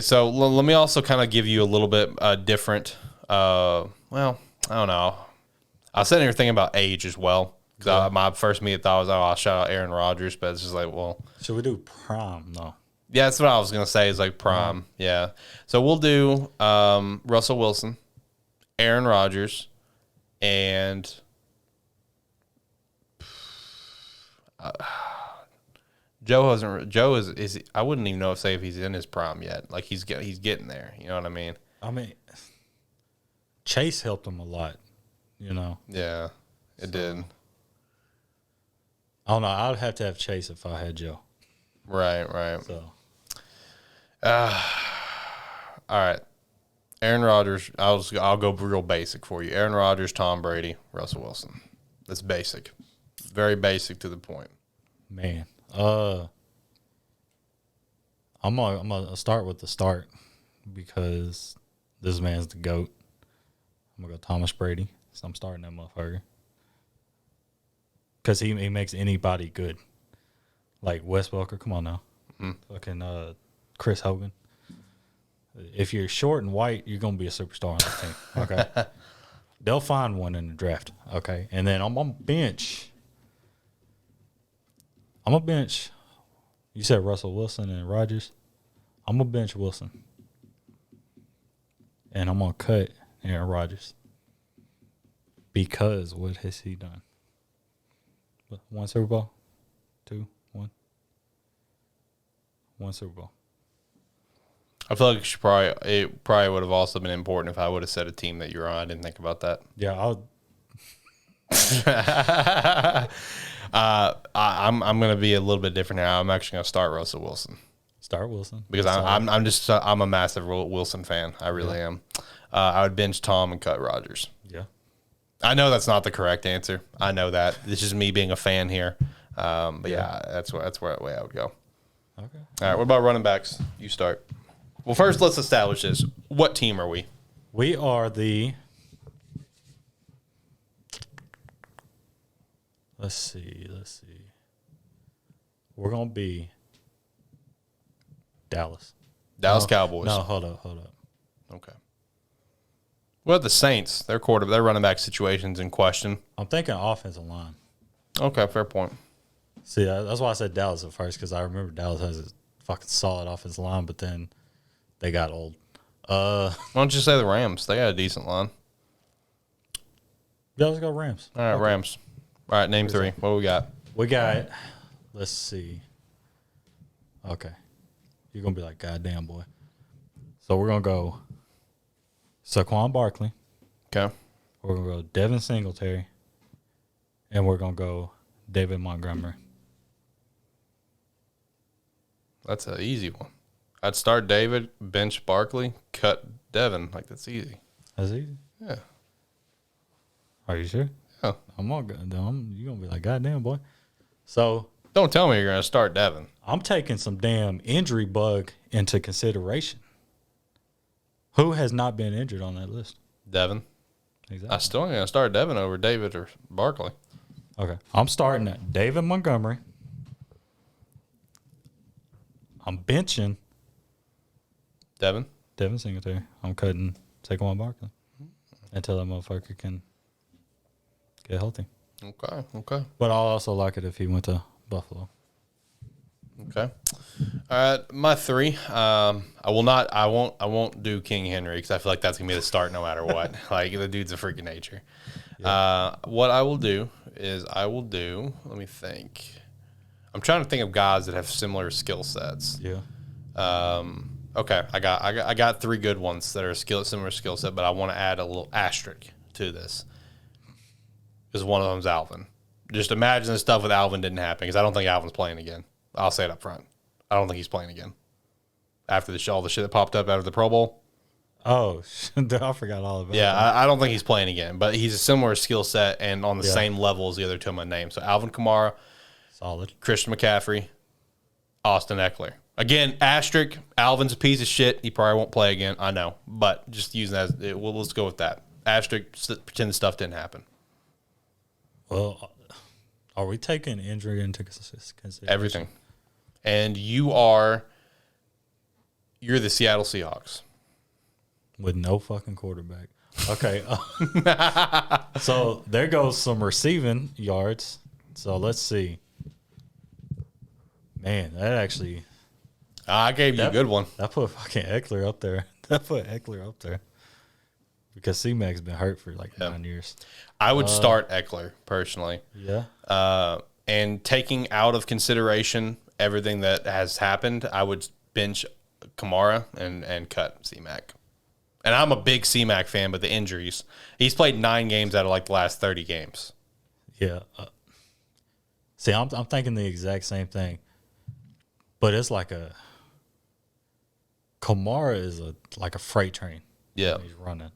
Speaker 1: so let me also kind of give you a little bit different, well, I don't know. I was sitting here thinking about age as well. Yeah. My first thought was, I'll shout out Aaron Rodgers, but it's just like, well.
Speaker 2: Should we do prime, though?
Speaker 1: Yeah, that's what I was going to say is like prime. Yeah. So we'll do Russell Wilson, Aaron Rodgers, and Joe is I wouldn't even know if he's in his prime yet. Like he's getting there. You know what I mean?
Speaker 2: I mean, Chase helped him a lot. You know.
Speaker 1: Yeah, it did.
Speaker 2: I don't know. I'd have to have Chase if I had Joe.
Speaker 1: Right.
Speaker 2: So.
Speaker 1: All right. Aaron Rodgers. I'll go real basic for you. Aaron Rodgers, Tom Brady, Russell Wilson. That's basic. Very basic to the point.
Speaker 2: Man, I'm gonna start with the start because this man's the GOAT. I'm gonna go Thomas Brady. So I'm starting that motherfucker because he makes anybody good. Like Wes Welker, come on now. Fucking Chris Hogan. If you're short and white, you're gonna be a superstar on that team. Okay, they'll find one in the draft. Okay, and then I'm on bench. I'm a bench. You said Russell Wilson and Rodgers. I'm a bench Wilson, and I'm gonna cut Aaron Rodgers because what has he done? One Super Bowl, 2, 1. One Super Bowl.
Speaker 1: I feel like it probably would have also been important if I would have said a team that you're on. I didn't think about that.
Speaker 2: Yeah,
Speaker 1: I'm going to be a little bit different now. I'm actually going to start Russell Wilson.
Speaker 2: Start Wilson
Speaker 1: Because I'm a massive Wilson fan. I really am. I would bench Tom and cut Rodgers.
Speaker 2: Yeah.
Speaker 1: I know that's not the correct answer. I know that. This is me being a fan here. But yeah, that's the way I would go.
Speaker 2: Okay.
Speaker 1: All right. What about running backs? You start. Well, first, let's establish this. What team are we?
Speaker 2: We are the. Let's see. We're gonna be Dallas.
Speaker 1: Dallas Cowboys.
Speaker 2: No, hold up.
Speaker 1: Okay. Well, the Saints, their running back situation's in question.
Speaker 2: I'm thinking offensive line.
Speaker 1: Okay, fair point.
Speaker 2: See, that's why I said Dallas at first because I remember Dallas has a fucking solid offensive line, but then they got old.
Speaker 1: Why don't you say the Rams? They got a decent line.
Speaker 2: Yeah, let's go Rams.
Speaker 1: All right, okay. Rams. All right, name 3. What do we got?
Speaker 2: We got, let's see. Okay. You're going to be like, goddamn, boy. So we're going to go Saquon Barkley.
Speaker 1: Okay.
Speaker 2: We're going to go Devin Singletary. And we're going to go David Montgomery.
Speaker 1: That's an easy one. I'd start David, bench Barkley, cut Devin. Like, that's easy.
Speaker 2: That's easy?
Speaker 1: Yeah.
Speaker 2: Are you sure?
Speaker 1: Yeah.
Speaker 2: You're going to be like, goddamn, boy. So.
Speaker 1: Don't tell me you're going to start Devin.
Speaker 2: I'm taking some damn injury bug into consideration. Who has not been injured on that list?
Speaker 1: Devin.
Speaker 2: Exactly.
Speaker 1: I still ain't going to start Devin over David or Barkley.
Speaker 2: Okay. I'm starting at David Montgomery. I'm benching
Speaker 1: Devin
Speaker 2: Singletary. I'm cutting Saquon Barkley until that motherfucker can get healthy.
Speaker 1: Okay.
Speaker 2: But I'll also like it if he went to Buffalo.
Speaker 1: Okay. All right, my 3. I won't do King Henry because I feel like that's gonna be the start no matter what. Like the dude's a freak of nature. Yeah. What I will do is let me think. I'm trying to think of guys that have similar skill sets.
Speaker 2: Yeah.
Speaker 1: Okay, I got 3 good ones that are similar skill set, but I want to add a little asterisk to this because one of them's Alvin. Just imagine the stuff with Alvin didn't happen because I don't think Alvin's playing again. I'll say it up front. I don't think he's playing again after all the shit that popped up out of the Pro Bowl.
Speaker 2: Oh, I forgot all about that.
Speaker 1: Yeah, I don't think he's playing again, but he's a similar skill set and on the same level as the other 2 on my name. So Alvin Kamara,
Speaker 2: solid.
Speaker 1: Christian McCaffrey, Austin Eckler. Again, asterisk, Alvin's a piece of shit. He probably won't play again. I know, but just using that as let's go with that. Asterisk, pretend the stuff didn't happen.
Speaker 2: Well, are we taking injury into consideration?
Speaker 1: Everything. And you're the Seattle Seahawks.
Speaker 2: With no fucking quarterback. Okay. So there goes some receiving yards. So let's see. Man, that actually.
Speaker 1: I gave you a good one.
Speaker 2: I put fucking Eckler up there. Because C-Mac's been hurt for like 9 years.
Speaker 1: I would start Eckler, personally.
Speaker 2: Yeah.
Speaker 1: And taking out of consideration everything that has happened, I would bench Kamara and cut C-Mac. And I'm a big C-Mac fan, but the injuries. He's played 9 games out of like the last 30 games.
Speaker 2: Yeah. See, I'm thinking the exact same thing. But it's like Kamara is like a freight train.
Speaker 1: Yeah.
Speaker 2: He's running.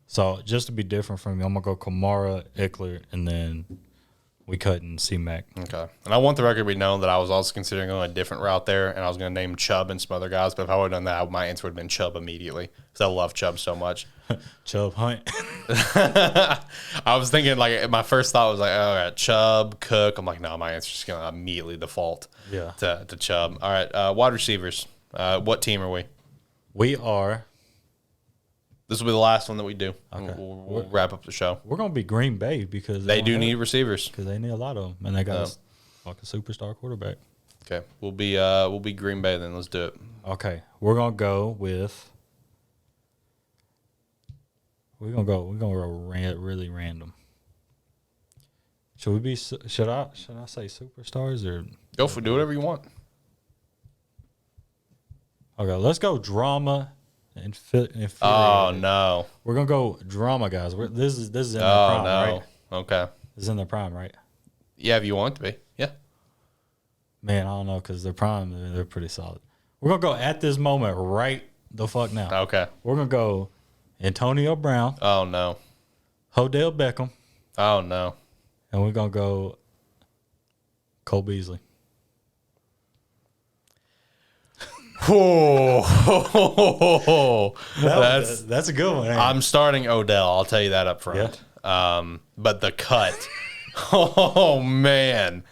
Speaker 2: So just to be different from me, I'm going to go Kamara, Eckler, and then we cutting C-Mac.
Speaker 1: Okay. And I want the record to be known that I was also considering going a different route there, and I was going to name Chubb and some other guys, but if I would have done that, my answer would have been Chubb immediately because I love Chubb so much.
Speaker 2: Chubb Hunt.
Speaker 1: I was thinking, like, my first thought was like, oh, yeah, Chubb, Cook. I'm like, no, my answer's just going to immediately default to Chubb. All right, wide receivers. What team are we?
Speaker 2: We are.
Speaker 1: This will be the last one that we do.
Speaker 2: Okay.
Speaker 1: We'll wrap up the show.
Speaker 2: We're going to be Green Bay because
Speaker 1: They do need receivers.
Speaker 2: Because they need a lot of them. And they got a fucking superstar quarterback.
Speaker 1: Okay. We'll be Green Bay then. Let's do it.
Speaker 2: Okay. We're going to go with. We're going to go really random. Should we be? Should I say superstars or?
Speaker 1: Go for do whatever you want.
Speaker 2: Okay. Let's go drama.
Speaker 1: Oh no!
Speaker 2: We're gonna go drama, guys. This is in their prime, right?
Speaker 1: Okay.
Speaker 2: This is in their prime, right?
Speaker 1: Yeah, if you want it to be, yeah.
Speaker 2: Man, I don't know because their prime, they're pretty solid. We're gonna go at this moment, right the fuck now.
Speaker 1: Okay.
Speaker 2: We're gonna go Antonio Brown.
Speaker 1: Oh no.
Speaker 2: Odell Beckham.
Speaker 1: Oh no.
Speaker 2: And we're gonna go Cole Beasley.
Speaker 1: Whoa.
Speaker 2: That's a good one.
Speaker 1: I'm starting Odell. I'll tell you that up front. Yeah. But the cut. Oh man.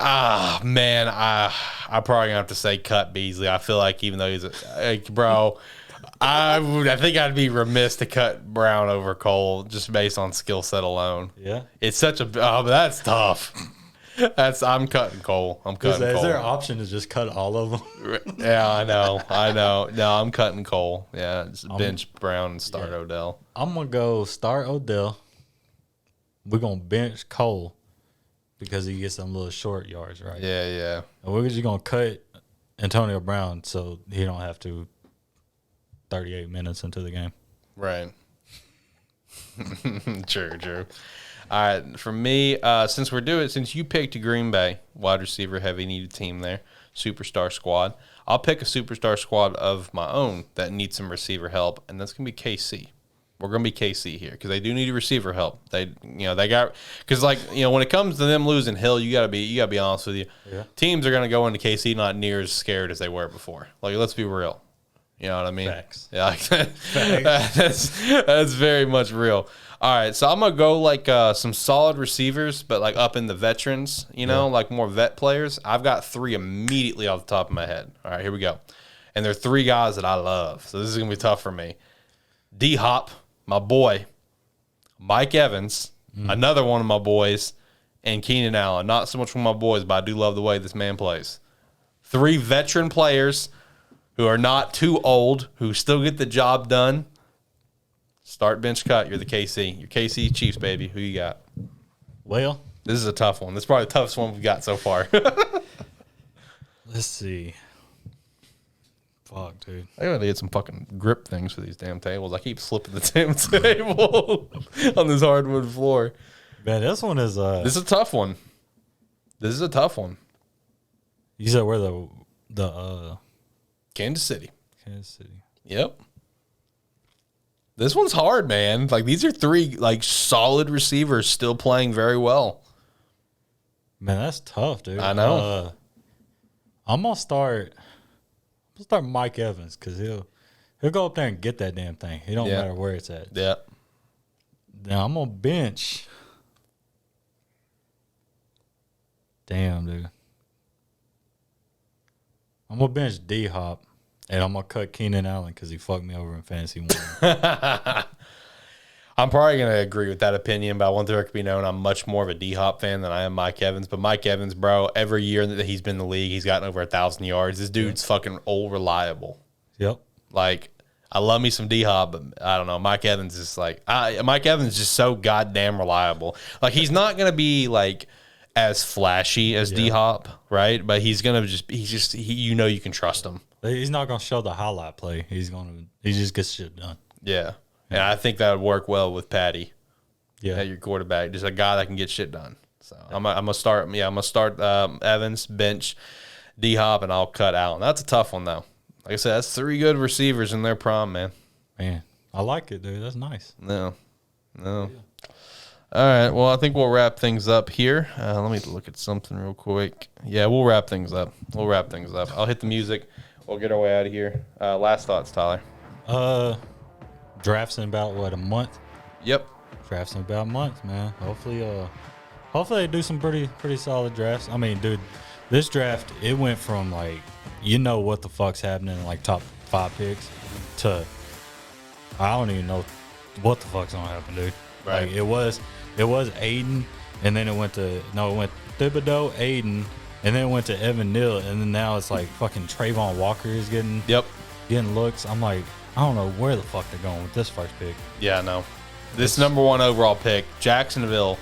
Speaker 1: I'm probably gonna have to say cut Beasley. I feel like even though he's bro, I think I'd be remiss to cut Brown over Cole just based on skill set alone.
Speaker 2: Yeah.
Speaker 1: It's such a but that's tough. I'm cutting Cole. I'm cutting Cole.
Speaker 2: Is there an option to just cut all of them?
Speaker 1: Yeah, I know. No, I'm cutting Cole. Yeah, just bench Brown and start Odell.
Speaker 2: I'm going to go start Odell. We're going to bench Cole because he gets some little short yards, right?
Speaker 1: Yeah.
Speaker 2: And we're just going to cut Antonio Brown so he don't have to 38 minutes into the game.
Speaker 1: Right. True. All right, for me, since you picked Green Bay, wide receiver heavy needed team there, superstar squad, I'll pick a superstar squad of my own that needs some receiver help, and that's gonna be KC. We're gonna be KC here because they do need receiver help. They got because when it comes to them losing Hill, you gotta be honest with you.
Speaker 2: Yeah.
Speaker 1: Teams are gonna go into KC not near as scared as they were before. Like, let's be real. You know what I mean?
Speaker 2: Facts.
Speaker 1: Yeah, that's very much real. All right, so I'm gonna go some solid receivers, but up in the veterans, like more vet players. I've got 3 immediately off the top of my head. All right, here we go, and they're 3 guys that I love. So this is gonna be tough for me. D Hop, my boy, Mike Evans, another one of my boys, and Keenan Allen. Not so much from my boys, but I do love the way this man plays. 3 veteran players who are not too old, who still get the job done. Start, bench, cut. You're the KC. You're KC Chiefs, baby. Who you got?
Speaker 2: Well,
Speaker 1: this is a tough one. This is probably the toughest one we've got so far.
Speaker 2: Let's see. Fuck, dude.
Speaker 1: I gotta get some fucking grip things for these damn tables. I keep slipping the damn table on this hardwood floor.
Speaker 2: Man, this one is
Speaker 1: This is a tough one.
Speaker 2: You said where the
Speaker 1: Kansas City.
Speaker 2: Kansas City.
Speaker 1: Yep. This one's hard, man. These are 3 solid receivers still playing very well.
Speaker 2: Man, that's tough, dude.
Speaker 1: I know.
Speaker 2: I'm gonna start Mike Evans because he'll go up there and get that damn thing. It don't matter where it's at.
Speaker 1: Yeah.
Speaker 2: Now I'm gonna bench. Damn, dude. I'm gonna bench D Hop. And I'm going to cut Keenan Allen because he fucked me over in fantasy one.
Speaker 1: I'm probably going to agree with that opinion, but I want the record to be known I'm much more of a D-Hop fan than I am Mike Evans. But Mike Evans, bro, every year that he's been in the league, he's gotten over 1,000 yards. This dude's fucking old reliable.
Speaker 2: Yep.
Speaker 1: I love me some D-Hop, but I don't know. Mike Evans is Mike Evans is just so goddamn reliable. He's not going to be as flashy as D-Hop, right? But he's you can trust him.
Speaker 2: He's not going to show the highlight play. He just gets shit done.
Speaker 1: Yeah. And I think that would work well with Patty.
Speaker 2: Yeah.
Speaker 1: At your quarterback. Just a guy that can get shit done. So I'm gonna start Evans, bench, D Hop, and I'll cut Allen. That's a tough one though. Like I said, that's 3 good receivers in their prime, man.
Speaker 2: Man, I like it, dude. That's nice.
Speaker 1: No. All right. Well, I think we'll wrap things up here. Let me look at something real quick. Yeah, we'll wrap things up. I'll hit the music. We'll get our way out of here. Last thoughts, Tyler.
Speaker 2: Drafts in about, what, a month?
Speaker 1: Yep.
Speaker 2: Drafts in about a month, man. Hopefully they do some pretty solid drafts. I mean, dude, this draft, it went from, like, you know what the fuck's happening, like, top 5 picks to I don't even know what the fuck's gonna happen, dude.
Speaker 1: Right.
Speaker 2: Like, it was Aiden, and then it went Thibodeau, Aiden, and then it went to Evan Neal, and then now it's like fucking Trayvon Walker is getting looks. I'm like, I don't know where the fuck they're going with this first pick.
Speaker 1: Yeah, no. This number 1 overall pick, Jacksonville,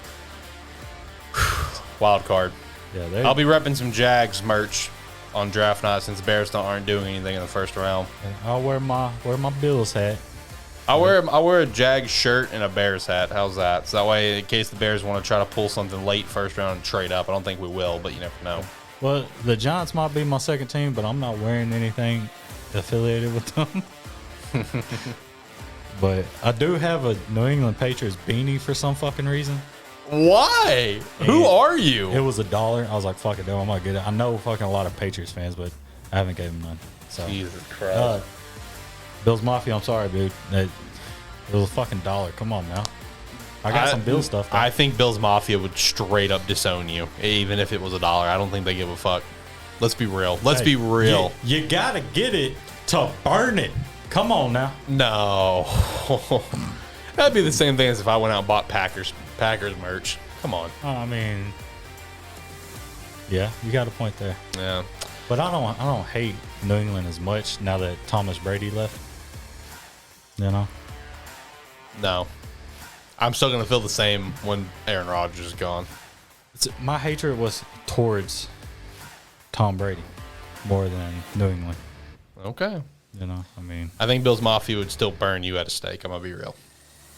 Speaker 1: wild card.
Speaker 2: Yeah,
Speaker 1: I'll be repping some Jags merch on draft night since the Bears aren't doing anything in the first round.
Speaker 2: I'll wear my Bills hat.
Speaker 1: I wear a Jags shirt and a Bears hat. How's that? So that way, in case the Bears want to try to pull something late first round and trade up, I don't think we will, but you never know.
Speaker 2: Well, the Giants might be my second team, but I'm not wearing anything affiliated with them. But I do have a New England Patriots beanie for some fucking reason.
Speaker 1: Why?
Speaker 2: And
Speaker 1: who are you?
Speaker 2: It was $1. I was like, fuck it, dude, I'm gonna get it. I know fucking a lot of Patriots fans, but I haven't gave them none. So
Speaker 1: Jesus Christ.
Speaker 2: Bills Mafia, I'm sorry, dude. It was a fucking $1. Come on now. I got some Bills stuff, though.
Speaker 1: I think Bills Mafia would straight up disown you, even if it was $1. I don't think they give a fuck. Let's be real. Let's be real.
Speaker 2: You gotta get it to burn it. Come on now.
Speaker 1: No. That'd be the same thing as if I went out and bought Packers merch. Come on.
Speaker 2: I mean, yeah, you got a point there.
Speaker 1: Yeah.
Speaker 2: But I don't hate New England as much now that Thomas Brady left. You know?
Speaker 1: No. I'm still going to feel the same when Aaron Rodgers is gone.
Speaker 2: My hatred was towards Tom Brady more than New England.
Speaker 1: Okay.
Speaker 2: You know, I mean.
Speaker 1: I think Bills Mafia would still burn you at a stake. I'm going to be real.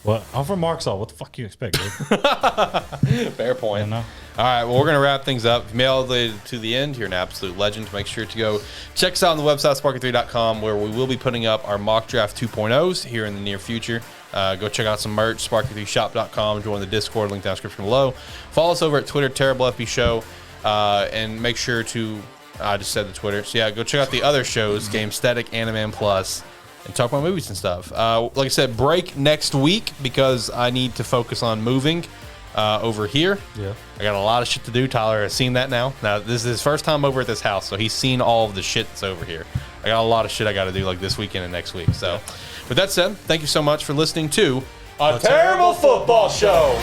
Speaker 2: Well, I'm from Arkansas. What the fuck you expect, dude?
Speaker 1: Fair point.
Speaker 2: You know?
Speaker 1: All right, well, we're going to wrap things up. If you made all the way to the end, you're an absolute legend. Make sure to go check us out on the website, SparkE3.com, where we will be putting up our mock draft 2.0s here in the near future. Go check out some merch, SparkE3Shop.com. Join the Discord, link down in the description below. Follow us over at Twitter, Terrible FB Show, and make sure to, I just said the Twitter. So, yeah, go check out the other shows, Gamesthetic, AniMan Plus, and talk about movies and stuff. Like I said, break next week because I need to focus on moving over here.
Speaker 2: Yeah.
Speaker 1: I got a lot of shit to do. Tyler has seen that now. Now, this is his first time over at this house, so he's seen all of the shit that's over here. I got a lot of shit I got to do like this weekend and next week. So, with that said, thank you so much for listening to A Terrible Football Show.